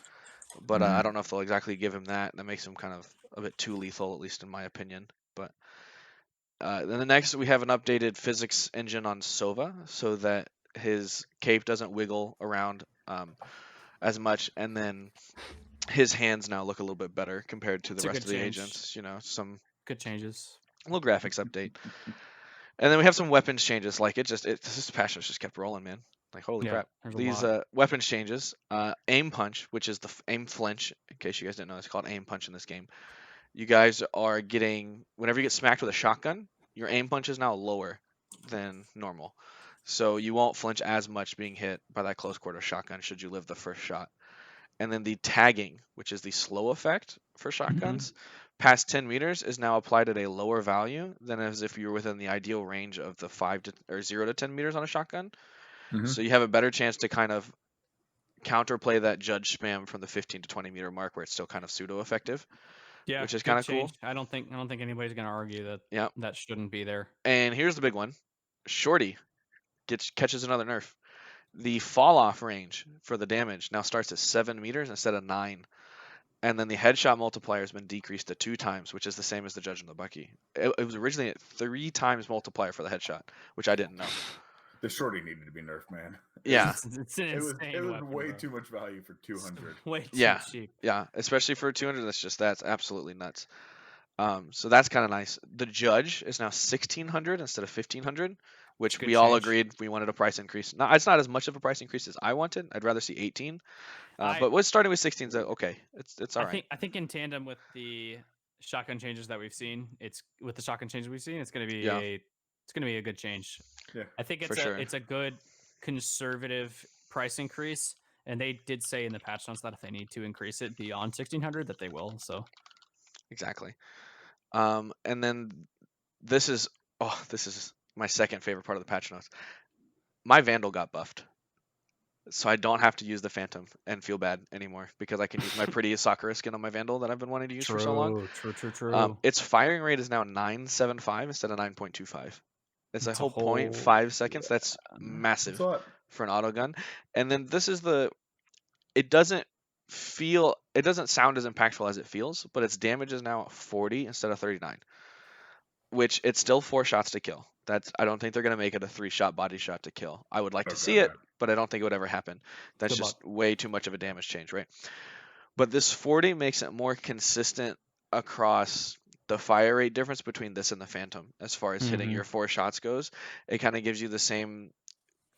But I don't know if they'll exactly give him that. That makes him kind of a bit too lethal, at least in my opinion. But then the next, we have an updated physics engine on Sova, so that his cape doesn't wiggle around as much, and then his hands now look a little bit better compared to the rest of the agents. You know, some good changes. Little graphics update. And then we have some weapons changes. Like this patch just kept rolling, man. Like holy crap! These weapons changes. Aim punch, which is the aim flinch. In case you guys didn't know, it's called aim punch in this game. You guys are getting, whenever you get smacked with a shotgun, your aim punch is now lower than normal. So you won't flinch as much being hit by that close quarter shotgun should you live the first shot. And then the tagging, which is the slow effect for shotguns, past 10 meters is now applied at a lower value than as if you were within the ideal range of the 0 to 10 meters on a shotgun. So you have a better chance to kind of counterplay that judge spam from the 15 to 20 meter mark where it's still kind of pseudo effective. Yeah, which is kind of cool. I don't think anybody's gonna argue that that shouldn't be there. And here's the big one: Shorty catches another nerf. The fall off range for the damage now starts at 7 meters instead of 9. And then the headshot multiplier has been decreased to 2 times, which is the same as the Judge and the Bucky. It was originally at 3 times multiplier for the headshot, which I didn't know. The Shorty needed to be nerfed, man. Yeah. It's an insane it was weapon, way bro. too much value for 200. Way too cheap. Yeah, especially for 200, that's absolutely nuts. So that's kind of nice. The judge is now 1,600 instead of 1,500, which good we all change. agreed we wanted a price increase. Now, it's not as much of a price increase as I wanted. I'd rather see 18. But what's starting with 16 is okay. It's all right. I think in tandem with the shotgun changes that we've seen, it's going to be Yeah, a good change. Yeah, I think for sure. it's a good conservative price increase, and they did say in the patch notes that if they need to increase it beyond 1,600, that they will. So Exactly. And then this is my second favorite part of the patch notes. My Vandal got buffed, so I don't have to use the Phantom and feel bad anymore because I can use my pretty Sakura skin on my Vandal that I've been wanting to use for so long. True. Its firing rate is now 9.75 instead of 9.25. It's a whole whole 0.5 seconds. That's massive That's a lot. for an auto gun. And then this is it doesn't sound as impactful as it feels, but its damage is now 40 instead of 39, which it's still 4 shots to kill. I don't think they're gonna make it a 3-shot body shot to kill. I would like to see it, right. but I don't think it would ever happen. That's Good just luck. way too much of a damage change, right? But this 40 makes it more consistent across the fire rate difference between this and the Phantom as far as hitting your 4 shots goes. It kind of gives you the same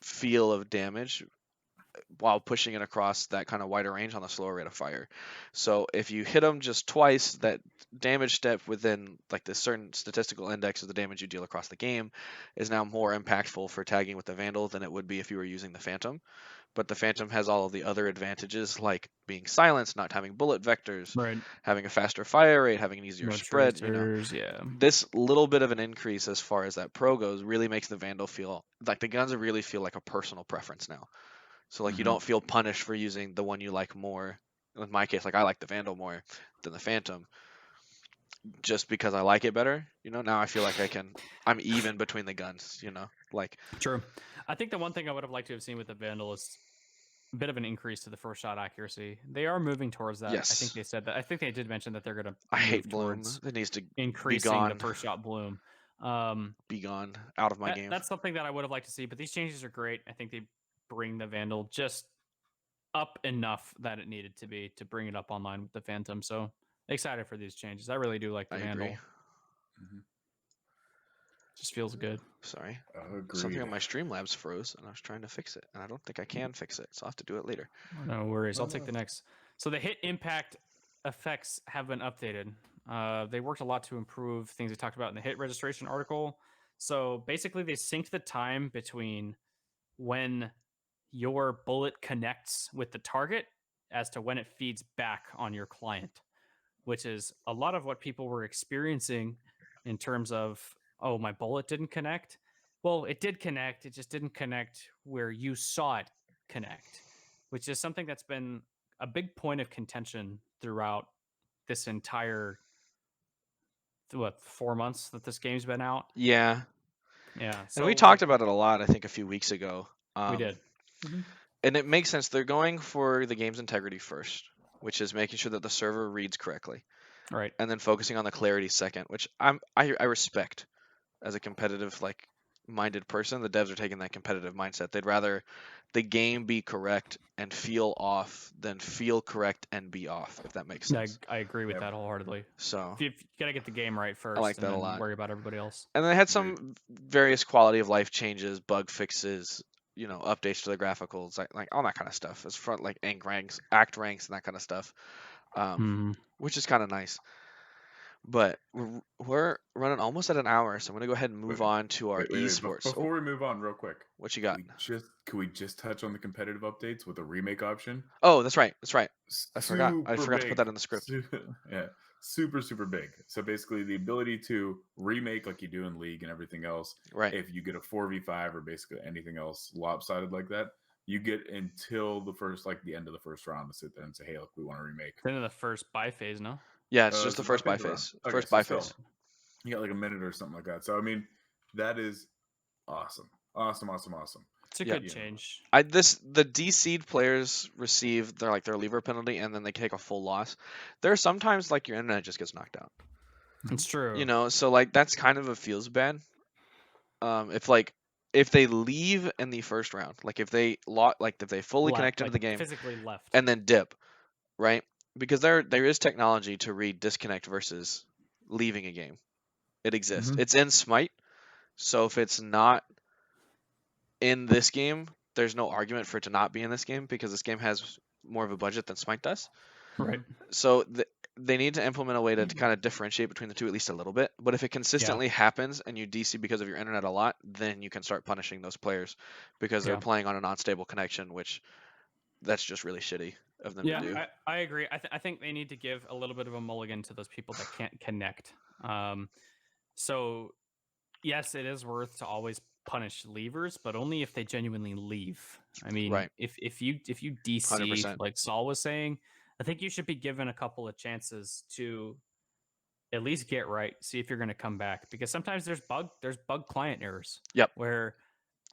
feel of damage while pushing it across that kind of wider range on the slower rate of fire. So if you hit them just twice, that damage step within like this certain statistical index of the damage you deal across the game is now more impactful for tagging with the Vandal than it would be if you were using the Phantom. But the Phantom has all of the other advantages like being silenced, not having bullet vectors, Right. having a faster fire rate, having an easier More spread. tracers, yeah. This little bit of an increase as far as that pro goes really makes the Vandal feel like the guns really feel like a personal preference now. So like you don't feel punished for using the one you like more. In my case, like I like the Vandal more than the Phantom, just because I like it better. Now I feel like I'm even between the guns. Like True. I think the one thing I would have liked to have seen with the Vandal is a bit of an increase to the first shot accuracy. They are moving towards that. Yes. I think they said that. I think they did mention that they're going to I move hate bloom. towards It needs to be increasing gone. the first shot bloom. Be gone out of my game. That's something that I would have liked to see, but these changes are great. I think they bring the Vandal just up enough that it needed to be to bring it up online with the Phantom. So excited for these changes. I really do like the I Vandal. agree. Just feels good. Sorry. Agreed. Something on my Streamlabs froze, and I was trying to fix it, and I don't think I can fix it, so I'll have to do it later. No worries. I'll take the next. So the hit impact effects have been updated. They worked a lot to improve things they talked about in the hit registration article. So basically, they synced the time between when your bullet connects with the target as to when it feeds back on your client, which is a lot of what people were experiencing in terms of, oh, my bullet didn't connect. Well, it did connect. It just didn't connect where you saw it connect, which is something that's been a big point of contention throughout this entire 4 months that this game's been out. Yeah. Yeah. So And we talked about it a lot, I think, a few weeks ago. We did. And it makes sense. They're going for the game's integrity first, which is making sure that the server reads correctly. Right. And then focusing on the clarity second, which I respect as a competitive minded person. The devs are taking that competitive mindset. They'd rather the game be correct and feel off than feel correct and be off, if that makes sense. I agree with that wholeheartedly. So you got to get the game right first. I like that and a then lot. Worry about everybody else. And they had some various quality of life changes, bug fixes, updates to the graphics, like all that kind of stuff. As front like act ranks, and that kind of stuff, which is kind of nice. But we're running almost at an hour, so I'm gonna go ahead and move on to our esports. Before we move on, real quick, what you got? Can we just touch on the competitive updates with the remake option? Oh, that's right. I forgot to put that in the script. Yeah, super big. So basically, the ability to remake like you do in League and everything else. Right. If you get a 4v5 or basically anything else lopsided like that, you get until the end of the first round to sit there and say, "Hey, look, we want to remake." Then in the first buy phase, no? Yeah, it's just the first buy phase. First buy phase. You got like a minute or something like that. So I mean, that is awesome. It's a good change. The DC'd players receive their lever penalty and then they take a full loss. There are sometimes like your internet just gets knocked out. It's true. So like that's kind of a feels bad. If they leave in the first round, like if they fully connect into the game, physically left, and then dip, right? Because there is technology to read disconnect versus leaving a game. It exists. Mhm. It's in Smite, so if it's not in this game, there's no argument for it to not be in this game because this game has more of a budget than Smite does. Right. So they need to implement a way to kind of differentiate between the two at least a little bit. But if it consistently happens and you DC because of your internet a lot, then you can start punishing those players because they're Yeah. playing on a non-stable connection, which that's just really shitty of them to do. Yeah, I agree. I think they need to give a little bit of a mulligan to those people that can't connect. So yes, it is worth to always punish leavers, but only if they genuinely leave. I mean, Right. if you DC 100%. like Saul was saying, I think you should be given a couple of chances to at least get right, see if you're going to come back, because sometimes there's bug client errors. Yep. Where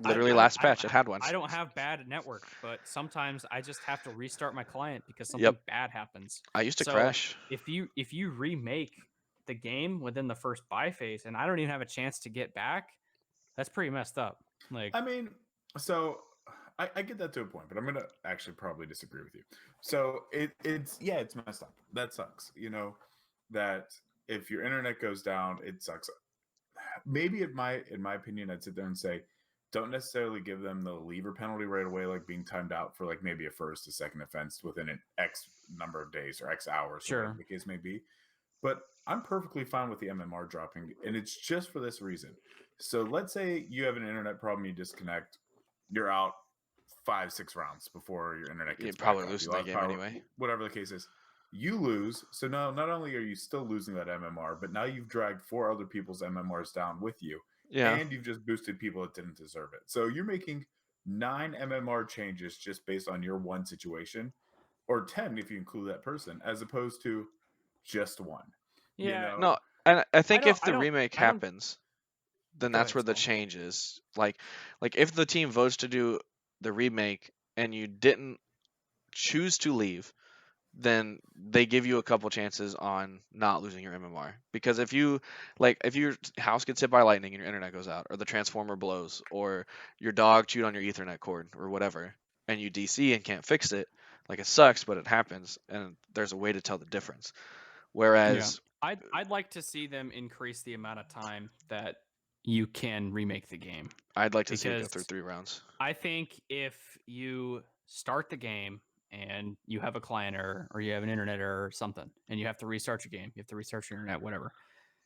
Literally last patch it had one. I don't have bad network, but sometimes I just have to restart my client because something bad happens. I used to So crash. if you remake the game within the first buy phase and I don't even have a chance to get back, that's pretty messed up. Like, I mean, so I get that to a point, but I'm gonna actually probably disagree with you. So it's messed up. That sucks. You know, that if your internet goes down, it sucks. Maybe in my opinion, I'd sit there and say, don't necessarily give them the leaver penalty right away, like being timed out for like maybe a first, a second offense within an X number of days or X hours, or whatever the case may be. But I'm perfectly fine with the MMR dropping, and it's just for this reason. So let's say you have an internet problem, you disconnect, you're out 5-6 rounds before your internet gets You're probably back up. losing You that lost game power, anyway. whatever the case is. You lose, so now not only are you still losing that MMR, but now you've dragged 4 other people's MMRs down with you, and you've just boosted people that didn't deserve it. So you're making 9 MMR changes just based on your one situation, or 10 if you include that person, as opposed to just one. yeah, You know? No, and I think if the I remake don't- happens, then Go that's ahead, where the Saul. change is. Like if the team votes to do the remake and you didn't choose to leave, then they give you a couple chances on not losing your MMR. Because if your house gets hit by lightning and your internet goes out, or the transformer blows, or your dog chewed on your Ethernet cord, or whatever, and you DC and can't fix it, like it sucks, but it happens, and there's a way to tell the difference. Whereas I'd like to see them increase the amount of time that you can remake the game. I'd like to see it go Because through 3 rounds. I think if you start the game and you have a client error or you have an internet error or something, and you have to restart your game, you have to restart your internet, whatever.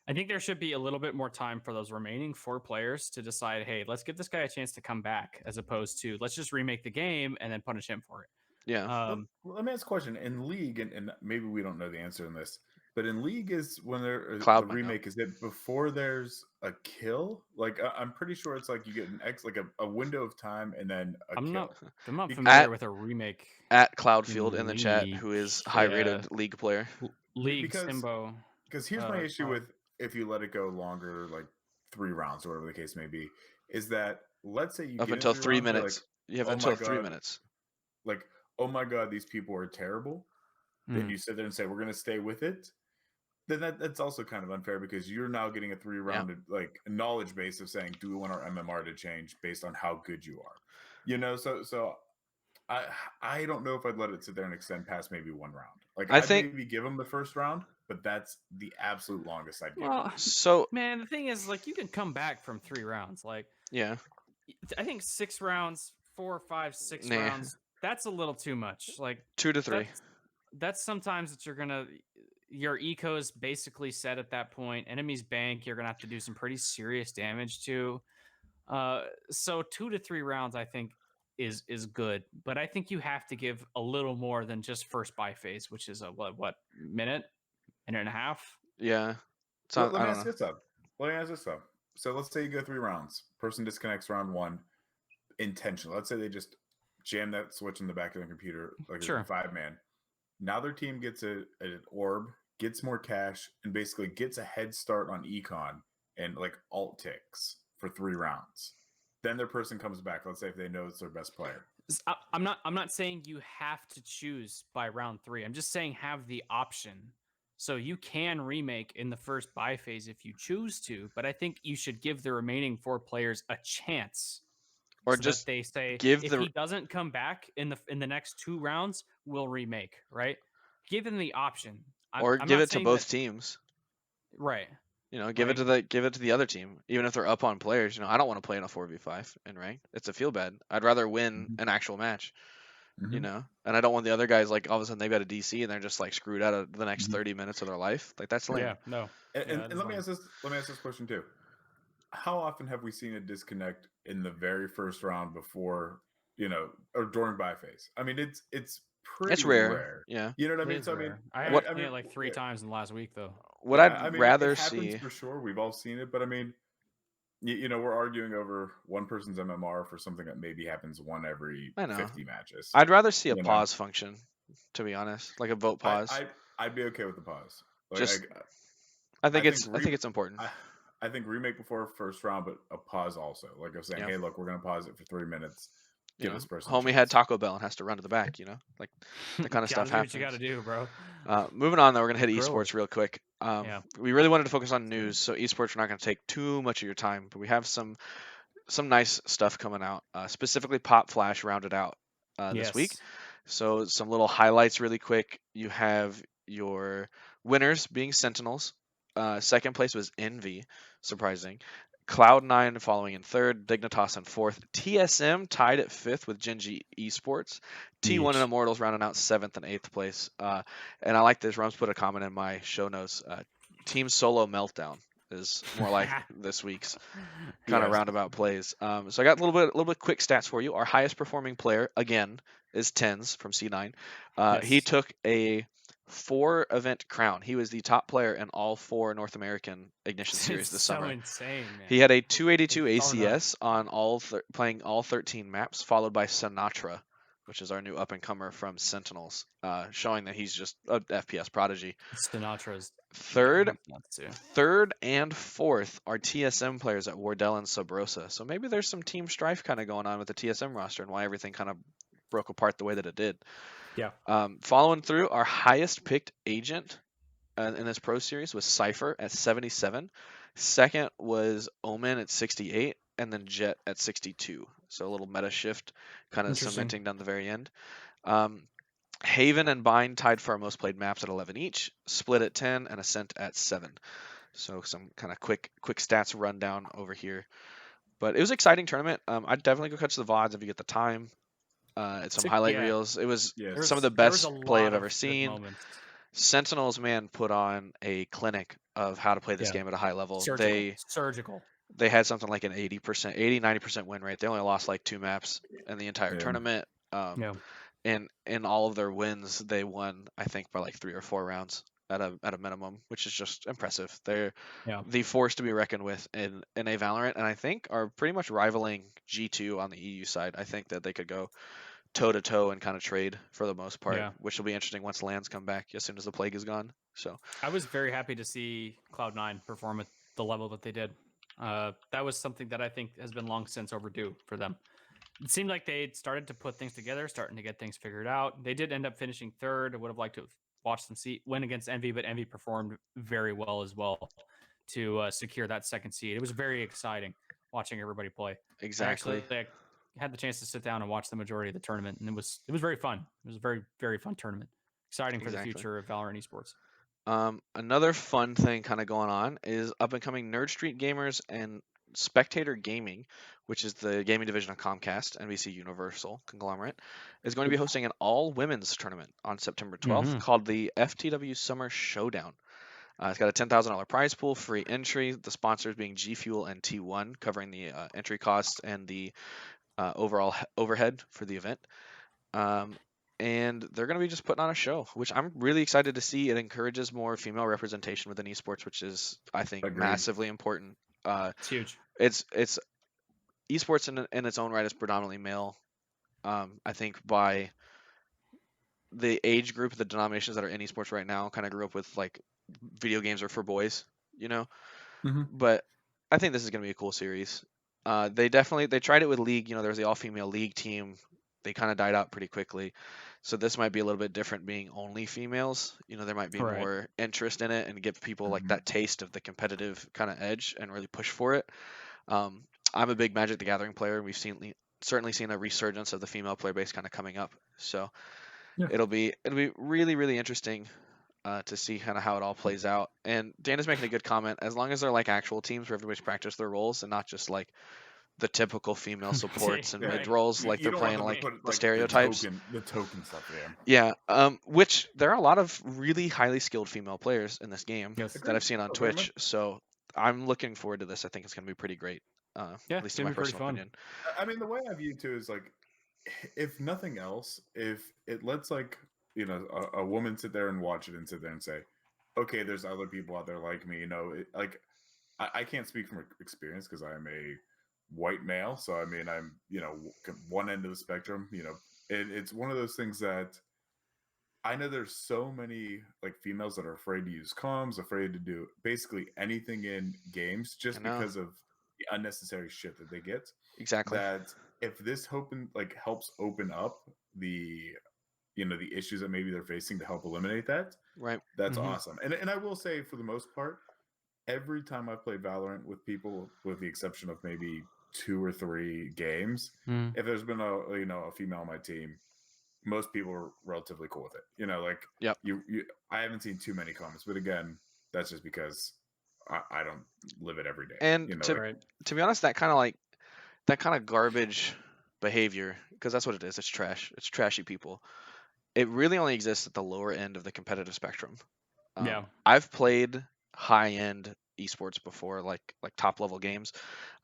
I think there should be a little bit more time for those remaining 4 players to decide, hey, let's give this guy a chance to come back, as opposed to let's just remake the game and then punish him for it. Yeah. Let me ask a question. In League, and maybe we don't know the answer in this, but in League is when the remake, is it before there's a kill? Like I'm pretty sure it's like you get an X, like a window of time, and then a kill. I'm not familiar with a remake. At Cloudfield in the chat, who is high-rated League player. League Simbo. Because here's my issue with if you let it go longer, like 3 rounds or whatever the case may be, is that let's say you up get until 3 rounds, minutes. Like, you have until 3 minutes. Like, oh my god, these people are terrible. Then you sit there and say we're going to stay with it. Then that's also kind of unfair because you're now getting a 3-rounded like knowledge base of saying, do we want our MMR to change based on how good you are? You know, so I don't know if I'd let it sit there and extend past maybe 1 round. Like I'd maybe give them the first round, but that's the absolute longest I'd give. Well, so man, the thing is, like, you can come back from 3 rounds. Like, I think 6 rounds, 4, 5, 6 rounds. That's a little too much. Like 2 to 3. That's sometimes that your eco is basically set at that point. Enemies bank, you're gonna have to do some pretty serious damage to. So 2 to 3 rounds, I think, is good, but I think you have to give a little more than just first buy phase, which is a what minute and a half. Yeah. So let me ask this up. So let's say you go 3 rounds. Person disconnects round 1 intentionally. Let's say they just jam that switch in the back of the computer, like a 5-man. Now their team gets an orb, gets more cash, and basically gets a head start on econ and like alt ticks for 3 rounds. Then their person comes back. Let's say if they know it's their best player. I'm not saying you have to choose by round 3. I'm just saying have the option. So you can remake in the first buy phase if you choose to, but I think you should give the remaining 4 players a chance. Or so just that they say, if he doesn't come back in the next 2 rounds, we'll remake, right? Give them the option. Or give it to both teams. Right. You know, give it to the other team, even if they're up on players. You know, I don't want to play in a 4v5 in ranked. It's a feel bad. I'd rather win an actual match. You know, and I don't want the other guys like all of a sudden they've got a DC and they're just like screwed out of the next 30 minutes of their life. Like that's lame. Yeah. No. And let me ask this question too. How often have we seen a disconnect in the very first round before, or during buy phase? I mean, it's It's pretty rare. rare. Yeah. You know what I It mean? is So rare. I I've seen mean, it like 3 times in the last week, though. What yeah, I I'd mean, it rather happens see. for sure. We've all seen it, but I mean, we're arguing over one person's MMR for something that maybe happens one every I know. 50 matches. I'd rather see a You know? pause function, to be honest, like a vote pause. I'd be okay with the pause. Like, Just, I think it's important. I think remake before first round, but a pause also. Like I'm saying, Yeah. hey, look, we're gonna pause it for 3 minutes. Give this person. Homie had Taco Bell and has to run to the back. You know, like that kind of stuff happens. What you gotta do, bro. Moving on, though, we're gonna hit Grill esports it. real quick. Yeah. We really wanted to focus on news, so esports we're not gonna take too much of your time, but we have some nice stuff coming out. Specifically, PopFlash rounded out this week. Yes. So some little highlights really quick. You have your winners being Sentinels. Second place was Envy, surprising. Cloud9 following in third, Dignitas in fourth, TSM tied at fifth with Genji Esports, T1 and Yeesh. Immortals rounding out seventh and eighth place. And I like this. Rums put a comment in my show notes. Team Solo Meltdown is more like this week's kind of roundabout plays. So I got a little bit quick stats for you. Our highest performing player again is Tens from C9. He Yes. took a 4 event crown. He was the top player in all 4 North American Ignition series this summer. Insane, man. He had a 282 It's so ACS nuts. on playing all 13 maps, followed by Sinatra, which is our new up and comer from Sentinels, showing that he's just a FPS prodigy. Sinatra's Third nuts too. Third and fourth are TSM players at Wardell and Subrosa. So maybe there's some team strife kind of going on with the TSM roster and why everything kind of broke apart the way that it did. Yeah. Following through, our highest picked agent in this pro series was Cypher at 77. Second was Omen at 68, and then Jet at 62. So a little meta shift kind of cementing down the very end. Haven and Bind tied for our most played maps at 11 each, Split at 10, and Ascent at 7. So some kind of quick stats rundown over here. But it was an exciting tournament. I'd definitely go catch the VODs if you get the time. It's some highlight reels. It was some of the best play I've ever seen. Moments. Sentinels, man, put on a clinic of how to play this game at a high level. Surgical. They had something like an 90% win rate. They only lost like 2 maps in the entire tournament. And in all of their wins, they won, I think, by like 3 or 4 rounds at a minimum, which is just impressive. They're the force to be reckoned with in a Valorant, and I think are pretty much rivaling G2 on the EU side. I think that they could go toe to toe and kind of trade for the most part, which will be interesting once lands come back as soon as the plague is gone. So I was very happy to see Cloud9 perform at the level that they did. That was something that I think has been long since overdue for them. It seemed like they started to put things together, starting to get things figured out. They did end up finishing third. I would have liked to have watched them win against Envy, but Envy performed very well as well to secure that second seed. It was very exciting watching everybody play. Exactly. I had the chance to sit down and watch the majority of the tournament, and it was very fun. It was a very, very fun tournament. Exciting for the future of Valorant esports. Another fun thing kind of going on is up and coming Nerd Street Gamers and Spectator Gaming, which is the gaming division of Comcast, NBC Universal conglomerate, is going to be hosting an all-women's tournament on September 12th called the FTW Summer Showdown. It's got a $10,000 prize pool, free entry, the sponsors being G Fuel and T1, covering the entry costs and the overall overhead for the event. And they're going to be just putting on a show, which I'm really excited to see. It encourages more female representation within esports, which is, I think, massively important. It's huge. It's esports in its own right is predominantly male. I think by the age group, the denominations that are in esports right now kind of grew up with like video games are for boys, you know. But I think this is going to be a cool series. They tried it with League. You know, there was the all-female League team. They kind of died out pretty quickly. So this might be a little bit different being only females. You know, there might be more interest in it and give people like that taste of the competitive kind of edge and really push for it. I'm a big Magic the Gathering player. We've certainly seen a resurgence of the female player base kind of coming up. So it'll be really, really interesting to see kind of how it all plays out. And Dan is making a good comment. As long as they're like actual teams where everybody's practiced their roles and not just like the typical female supports and mid Right. roles, like You they're don't want playing them to like put the like stereotypes. the token stuff there. Yeah, which there are a lot of really highly skilled female players in this game Yes. that I've seen on Oh, very Twitch. So I'm looking forward to this. I think it's going to be pretty great. Yeah, At least it's in gonna my be pretty personal fun. opinion. I mean, the way I view it too is like, if nothing else, if it lets like a woman sit there and watch it and sit there and say, okay, there's other people out there like me. Like I can't speak from experience because I'm a white male, so I mean I'm one end of the spectrum. It's one of those things that I know there's so many like females that are afraid to use comms, afraid to do basically anything in games just I know. because of the unnecessary shit that they get. Exactly. That if this helps open up the the issues that maybe they're facing to help eliminate that, Right. that's Mhm. awesome. And I will say, for the most part, every time I've played Valorant with people, with the exception of maybe 2 or 3 games, Mm. if there's been a female on my team, most people are relatively cool with it. Like Yep. I haven't seen too many comments, but again, that's just because I don't live it every day. And Right. to be honest, that kind of garbage behavior, because that's what it is. It's trash. It's trashy people. It really only exists at the lower end of the competitive spectrum. Yeah. I've played high end esports before, like top level games.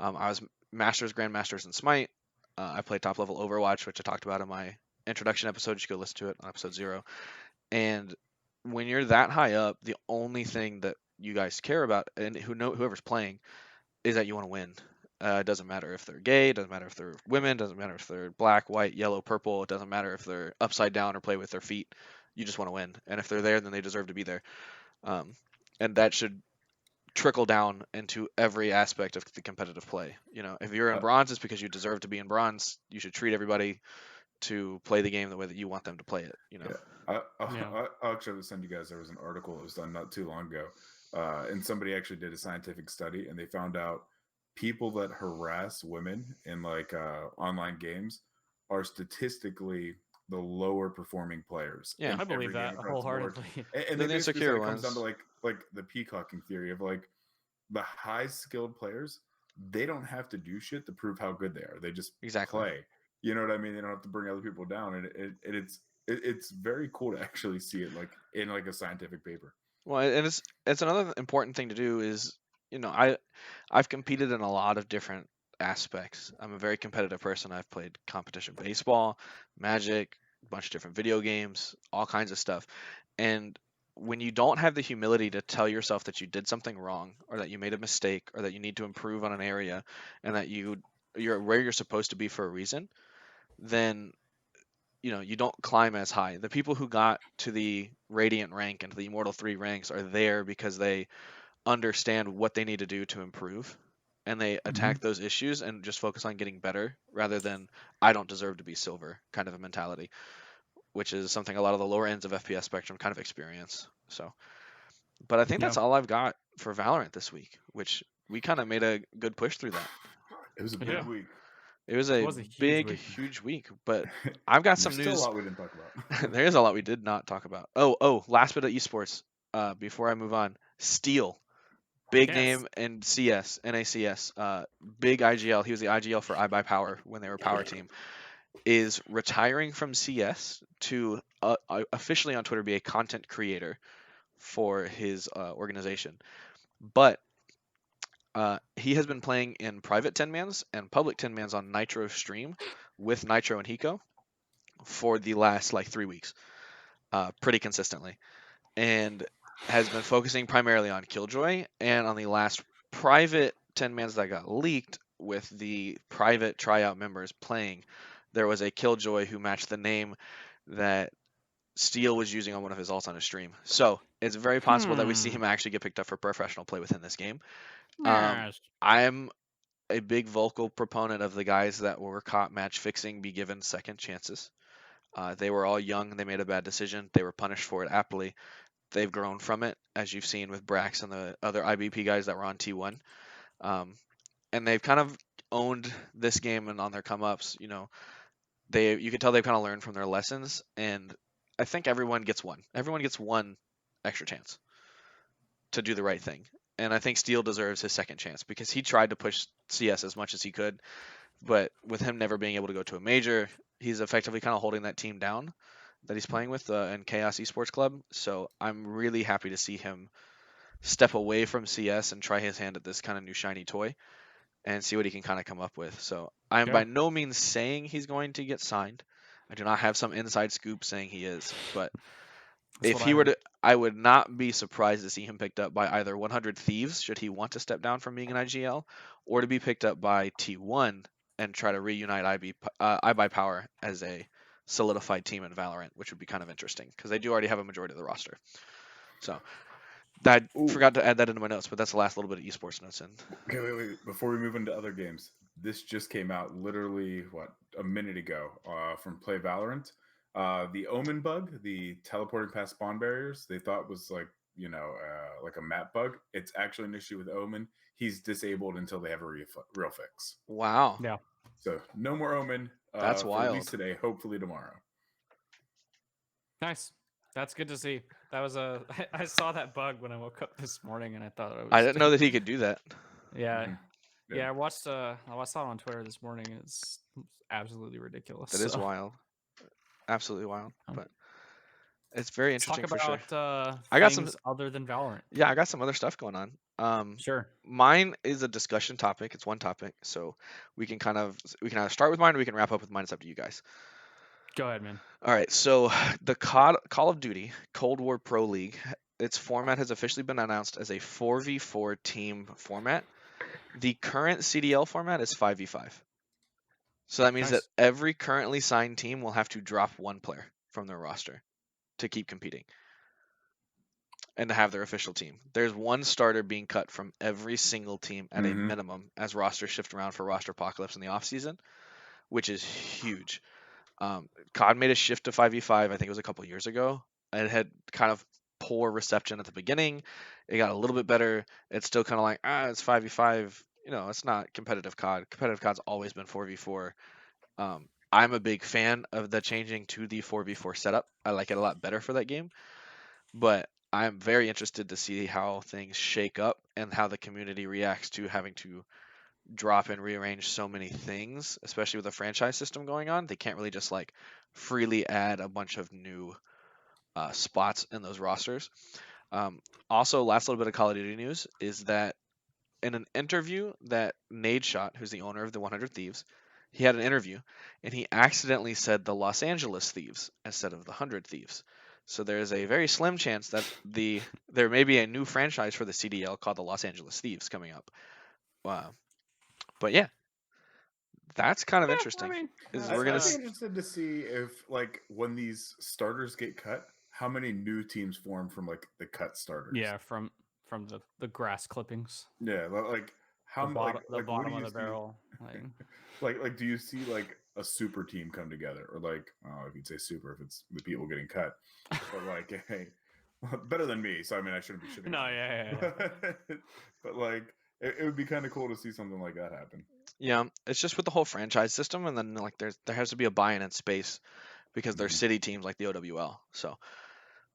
I was masters, grandmasters in Smite. I played top level Overwatch, which I talked about in my introduction episode. You should go listen to it on episode 0. And when you're that high up, the only thing that you guys care about, and whoever's playing, is that you want to win. It doesn't matter if they're gay, it doesn't matter if they're women, it doesn't matter if they're black, white, yellow, purple, it doesn't matter if they're upside down or play with their feet. You just want to win. And if they're there, then they deserve to be there. And that should trickle down into every aspect of the competitive play. If you're in bronze, it's because you deserve to be in bronze. You should treat everybody to play the game the way that you want them to play it. Yeah. I'll actually send you guys. There was an article that was done not too long ago, and somebody actually did a scientific study, and they found out people that harass women in like online games are statistically the lower performing players. Yeah. in I believe every game that across the board. wholeheartedly. And They're they the basically insecure said it comes down to ones. like the peacocking theory of like the high skilled players. They don't have to do shit to prove how good they are. They just Exactly. play. You know what I mean? They don't have to bring other people down, and it's very cool to actually see it like in like a scientific paper. Well, and it's another important thing to do is, I've competed in a lot of different aspects. I'm a very competitive person. I've played competition baseball, Magic, a bunch of different video games, all kinds of stuff. And when you don't have the humility to tell yourself that you did something wrong, or that you made a mistake, or that you need to improve on an area, and that you're where you're supposed to be for a reason, then you don't climb as high. The people who got to the Radiant rank and to the Immortal 3 ranks are there because they understand what they need to do to improve, and they attack those issues and just focus on getting better rather than I don't deserve to be silver kind of a mentality, which is something a lot of the lower ends of FPS spectrum kind of experience. So, but I think that's all I've got for Valorant this week, which we kind of made a good push through that. It was a big Yeah. week. It was a huge big, week. huge week, but I've got some There's still news. a lot we didn't talk about. There is a lot we did not talk about. Oh, last bit of esports. Before I move on, Steel, big Yes. name in CS, NACS, big IGL. He was the IGL for iBuyPower when they were Power Team. Is retiring from CS to officially on Twitter be a content creator for his organization. But he has been playing in private 10-mans and public 10-mans on Nitro stream with Nitro and Hiko for the last like 3 weeks, pretty consistently, and has been focusing primarily on Killjoy. And on the last private 10-mans that got leaked with the private tryout members playing, there was a Killjoy who matched the name that Steel was using on one of his alts on his stream. So it's very possible that we see him actually get picked up for professional play within this game. Yes. I'm a big vocal proponent of the guys that were caught match fixing be given second chances. They were all young. They made a bad decision. They were punished for it aptly. They've grown from it, as you've seen with Brax and the other IBP guys that were on T1. And they've kind of owned this game and on their come-ups. You can tell they've kind of learned from their lessons. And I think everyone gets one. Everyone gets one extra chance to do the right thing. And I think Steel deserves his second chance because he tried to push CS as much as he could, but with him never being able to go to a major, he's effectively kind of holding that team down that he's playing with in Chaos Esports Club. So I'm really happy to see him step away from CS and try his hand at this kind of new shiny toy and see what he can kind of come up with. So I'm by no means saying he's going to get signed. I do not have some inside scoop saying he is, but if he were to, I would not be surprised to see him picked up by either 100 Thieves, should he want to step down from being an IGL, or to be picked up by T1 and try to reunite iBuy Power as a solidified team in Valorant, which would be kind of interesting because they do already have a majority of the roster. So I forgot to add that into my notes, but that's the last little bit of esports notes in. Okay, wait. Before we move into other games, this just came out literally, a minute ago from Play Valorant. The Omen bug, the teleporting past spawn barriers, they thought was like a map bug. It's actually an issue with Omen. He's disabled until they have a real fix. Wow. Yeah. So no more Omen. That's wild. At least today, hopefully tomorrow. Nice. That's good to see. That was I saw that bug when I woke up this morning, and I thought it was. I didn't know that he could do that. Yeah. Mm-hmm. Yeah. I saw it on Twitter this morning, and it's absolutely ridiculous. That is wild. Absolutely wild. But it's very interesting. Talk about sure. I got some other than Valorant. Yeah, I got some other stuff going on. Sure. Mine is a discussion topic. It's one topic, so we can either start with mine or we can wrap up with mine. It's up to you guys. Go ahead, man. All right. So the Call of Duty Cold War Pro League, its format has officially been announced as a 4v4 team format. The current CDL format is 5v5. So that means that every currently signed team will have to drop one player from their roster to keep competing and to have their official team. There's one starter being cut from every single team at a minimum as rosters shift around for roster apocalypse in the offseason, which is huge. COD made a shift to 5v5, I think it was a couple years ago. It had kind of poor reception at the beginning. It got a little bit better. It's still kind of like, it's 5v5. It's not competitive COD. Competitive COD's always been 4v4. I'm a big fan of the changing to the 4v4 setup. I like it a lot better for that game. But I'm very interested to see how things shake up and how the community reacts to having to drop and rearrange so many things, especially with a franchise system going on. They can't really just like freely add a bunch of new spots in those rosters. Also, last little bit of Call of Duty news is that in an interview that Nadeshot, who's the owner of the 100 Thieves, he had an interview and he accidentally said the Los Angeles Thieves instead of the 100 Thieves. So there's a very slim chance that there may be a new franchise for the CDL called the Los Angeles Thieves coming up. But yeah, that's kind of interesting. I mean, I'd be interested to see if, when these starters get cut, how many new teams form from the cut starters. Yeah, from the grass clippings. Yeah, how the bottom of the barrel. Do you see a super team come together, or if you'd say super if it's the people getting cut, but hey, better than me. So I mean, I shouldn't be shitting. No, yeah. But it would be kind of cool to see something like that happen. Yeah, it's just with the whole franchise system, and then there has to be a buy-in in space because they're city teams like the OWL. So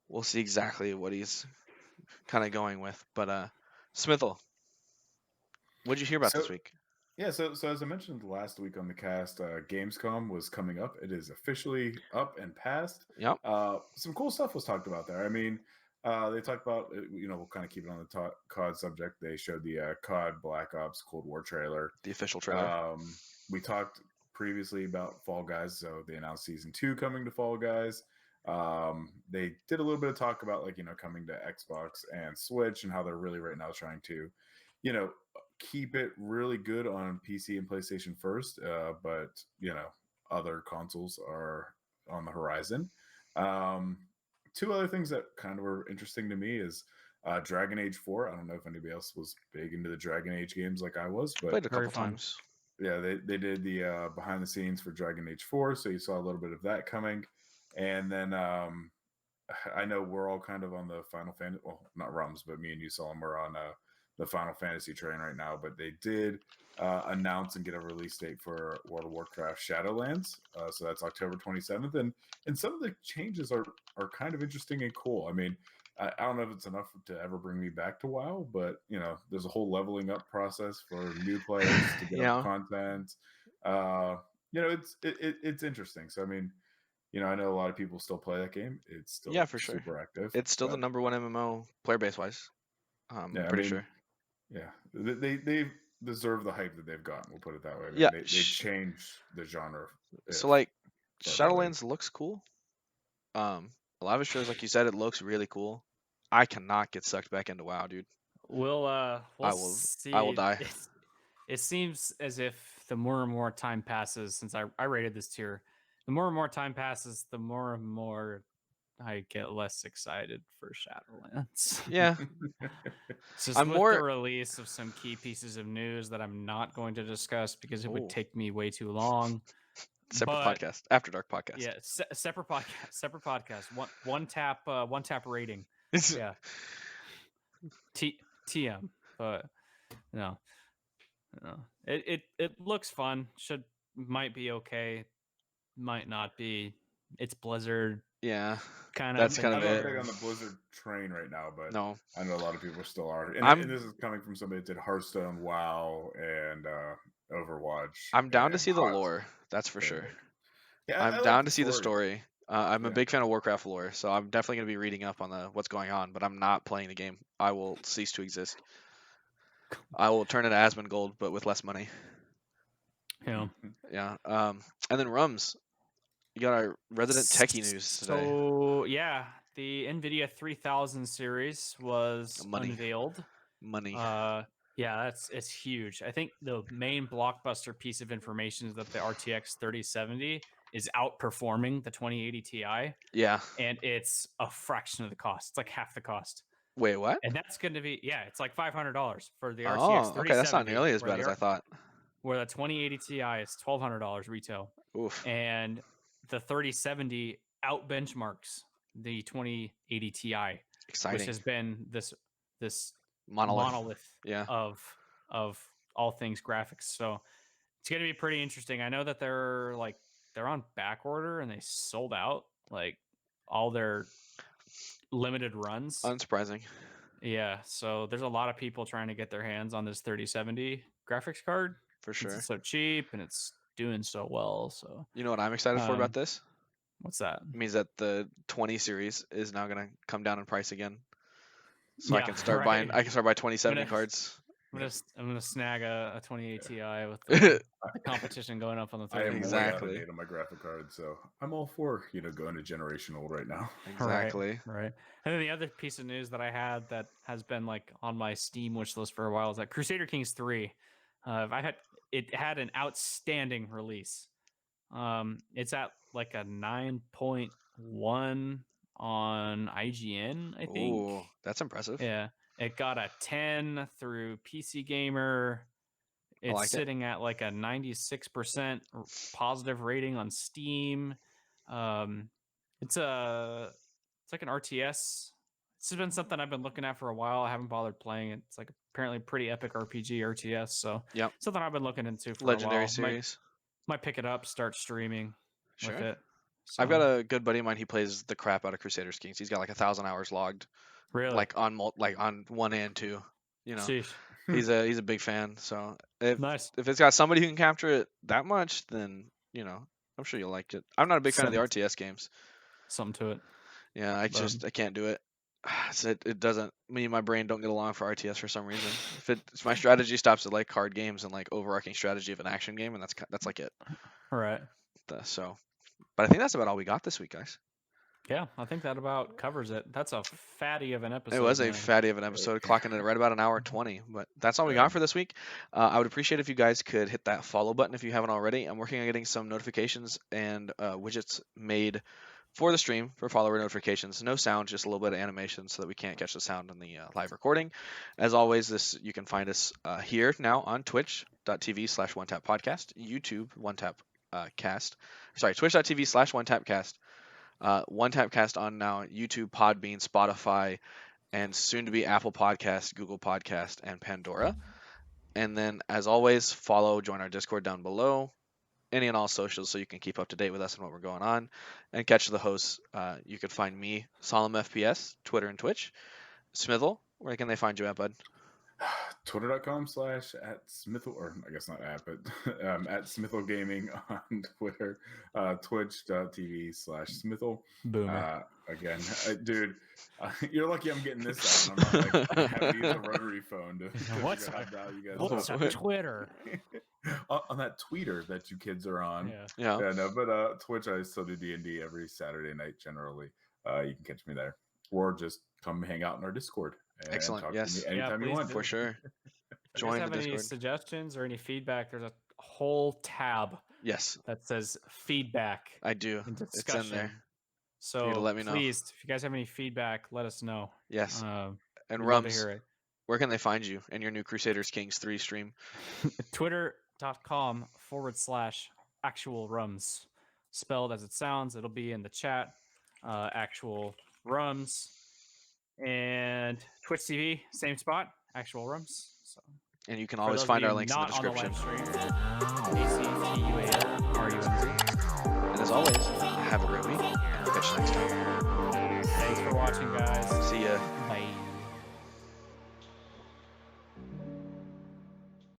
we'll see exactly what he's kind of going with. But Smithel, what did you hear about this week? Yeah, so as I mentioned last week on the cast, Gamescom was coming up. It is officially up and passed. Yep. Some cool stuff was talked about there. I mean, they talked about, we'll kind of keep it on the COD subject. They showed the COD Black Ops Cold War trailer. The official trailer. We talked previously about Fall Guys, so they announced Season 2 coming to Fall Guys. They did a little bit of talk about, coming to Xbox and Switch and how they're really right now trying to, keep it really good on PC and PlayStation first, but other consoles are on the horizon. Two other things that kind of were interesting to me is Dragon Age 4. I don't know if anybody else was big into the Dragon Age games like I was, but played a couple times. Yeah, they did the behind the scenes for Dragon Age 4, so you saw a little bit of that coming. And then I know we're all kind of on the Final Fantasy, well, not Rums, but me and you, Solomon, we're on the Final Fantasy train right now, but they did announce and get a release date for World of Warcraft Shadowlands. So that's October 27th. And some of the changes are kind of interesting and cool. I mean, I don't know if it's enough to ever bring me back to WoW, but there's a whole leveling up process for new players to get up Yeah. content. It's interesting. So I mean, I know a lot of people still play that game. It's Yeah, still for sure. super active. It's still the But number one MMO player base wise. I'm yeah, I pretty mean, sure. yeah, they deserve the hype that they've gotten. We'll put it that way. I mean, Yeah. they've changed the genre. So like, For everybody. Shadowlands looks cool. A lot of it shows, like you said, it looks really cool. I cannot get sucked back into WoW, dude. We'll I will see. die. It seems as if the more and more time passes since I rated this tier, the more and more time passes, the more and more I get less excited for Shadowlands. Yeah. Just I'm with the more release of some key pieces of news that I'm not going to discuss because it would Ooh. take me way too long. Separate But podcast, After Dark podcast. yeah, separate podcast, separate podcast. One tap rating. Yeah, TM. But no, it looks fun. Might be okay, might not be. It's Blizzard. Yeah, Kind that's of. kind I'm of not it. big on the Blizzard train right now, but No, I know a lot of people still are. And, I'm and this is coming from somebody that did Hearthstone, WoW, and Overwatch. I'm down to and see the Hot lore. That's for sure. Remake. Yeah, I'm I like down the to see the story. story. I'm a Yeah. big fan of Warcraft lore, so I'm definitely gonna be reading up on what's going on. But I'm not playing the game. I will cease to exist. I will turn into Asmongold, but with less money. Yeah. Yeah. And then Rums, you got our resident techie news today. So yeah, the NVIDIA 3000 series was Money. unveiled. Money. Yeah, it's huge. I think the main blockbuster piece of information is that the RTX 3070 is outperforming the 2080 Ti. Yeah. And it's a fraction of the cost. It's like half the cost. Wait, what? And that's going to be it's like $500 for the RTX 3070. Okay, that's not nearly as bad as I thought. Where the 2080 Ti is $1,200 retail. Oof. And the 3070 out benchmarks the 2080 Ti, Exciting. which has been this monolith yeah. of all things graphics. So it's going to be pretty interesting. I know that they're on back order and they sold out like all their limited runs. Unsurprising. Yeah, so there's a lot of people trying to get their hands on this 3070 graphics card. For sure. It's so cheap and it's doing so well. So you know what I'm excited for about this? What's that? It means that the 20 series is now gonna come down in price again. So I can start buying 2070 cards. I'm gonna snag a 2080 Ti with the competition going up on the 30. I am exactly way out of date on my graphic card, so I'm all for going to generational right now. Exactly. Right. And then the other piece of news that I had that has been like on my Steam wish list for a while is that Crusader Kings 3. It had an outstanding release. It's at like a 9.1 on IGN, I think. Ooh, that's impressive. Yeah. It got a 10 through PC Gamer. It's sitting at like a 96% positive rating on Steam. It's like an RTS. It's been something I've been looking at for a while. I haven't bothered playing it. It's like apparently pretty epic RPG RTS. So something I've been looking into for Legendary a while. series. Might pick it up, start streaming with it. So. I've got a good buddy of mine. He plays the crap out of Crusader Kings. He's got like 1,000 hours logged. Really? Like on 1 and 2. Sheesh. He's a big fan. So if nice. If it's got somebody who can capture it that much, then I'm sure you'll like it. I'm not a big fan of the RTS games. Something to it. Yeah, I can't do it. It doesn't. Me and my brain don't get along for RTS for some reason. If my strategy stops at like card games and like overarching strategy of an action game, and that's like it. All right. But I think that's about all we got this week, guys. Yeah, I think that about covers it. That's a fatty of an episode. It was a fatty of an episode, clocking it right about an hour 20. But that's all we got for this week. I would appreciate if you guys could hit that follow button if you haven't already. I'm working on getting some notifications and widgets made for the stream for follower notifications. No sound, just a little bit of animation so that we can't catch the sound in the live recording. As always, you can find us here now on twitch.tv/OneTapPodcast, YouTube OneTapCast. Sorry, twitch.tv/OneTapCast. OneTapCast on now YouTube, Podbean, Spotify, and soon to be Apple Podcast, Google Podcast, and Pandora. And then, as always, join our Discord down below. any and all socials so you can keep up to date with us and what we're going on, and catch the hosts. You can find me, Solemn FPS, Twitter and Twitch. Smithel, where can they find you at, bud? Twitter.com/@Smithel, or I guess not at, but at Smithel Gaming on Twitter, Twitch.tv/Smithel. Again, dude, you're lucky I'm getting this out. I'm not like having to use a rotary phone to What's on Twitter? On that tweeter that you kids are on. Yeah. No, but Twitch, I still do D&D every Saturday night generally. You can catch me there, or just come hang out in our Discord. Excellent. Talk Yes. to me anytime you want. For sure. If you guys have any suggestions or any feedback, there's a whole tab. Yes. That says feedback. I do. It's in there. So let me know. Please, if you guys have any feedback, let us know. Yes. And love to Rums, hear it. where can they find you in your new Crusaders Kings 3 stream? Twitter.com/actual Rums. Spelled as it sounds. It'll be in the chat. Actual Rums. And Twitch TV, same spot, actual Rums. So, and you can always find our links in the description. And as always, have a great week, and we'll catch you next time. Thanks for watching, guys. See ya. Bye.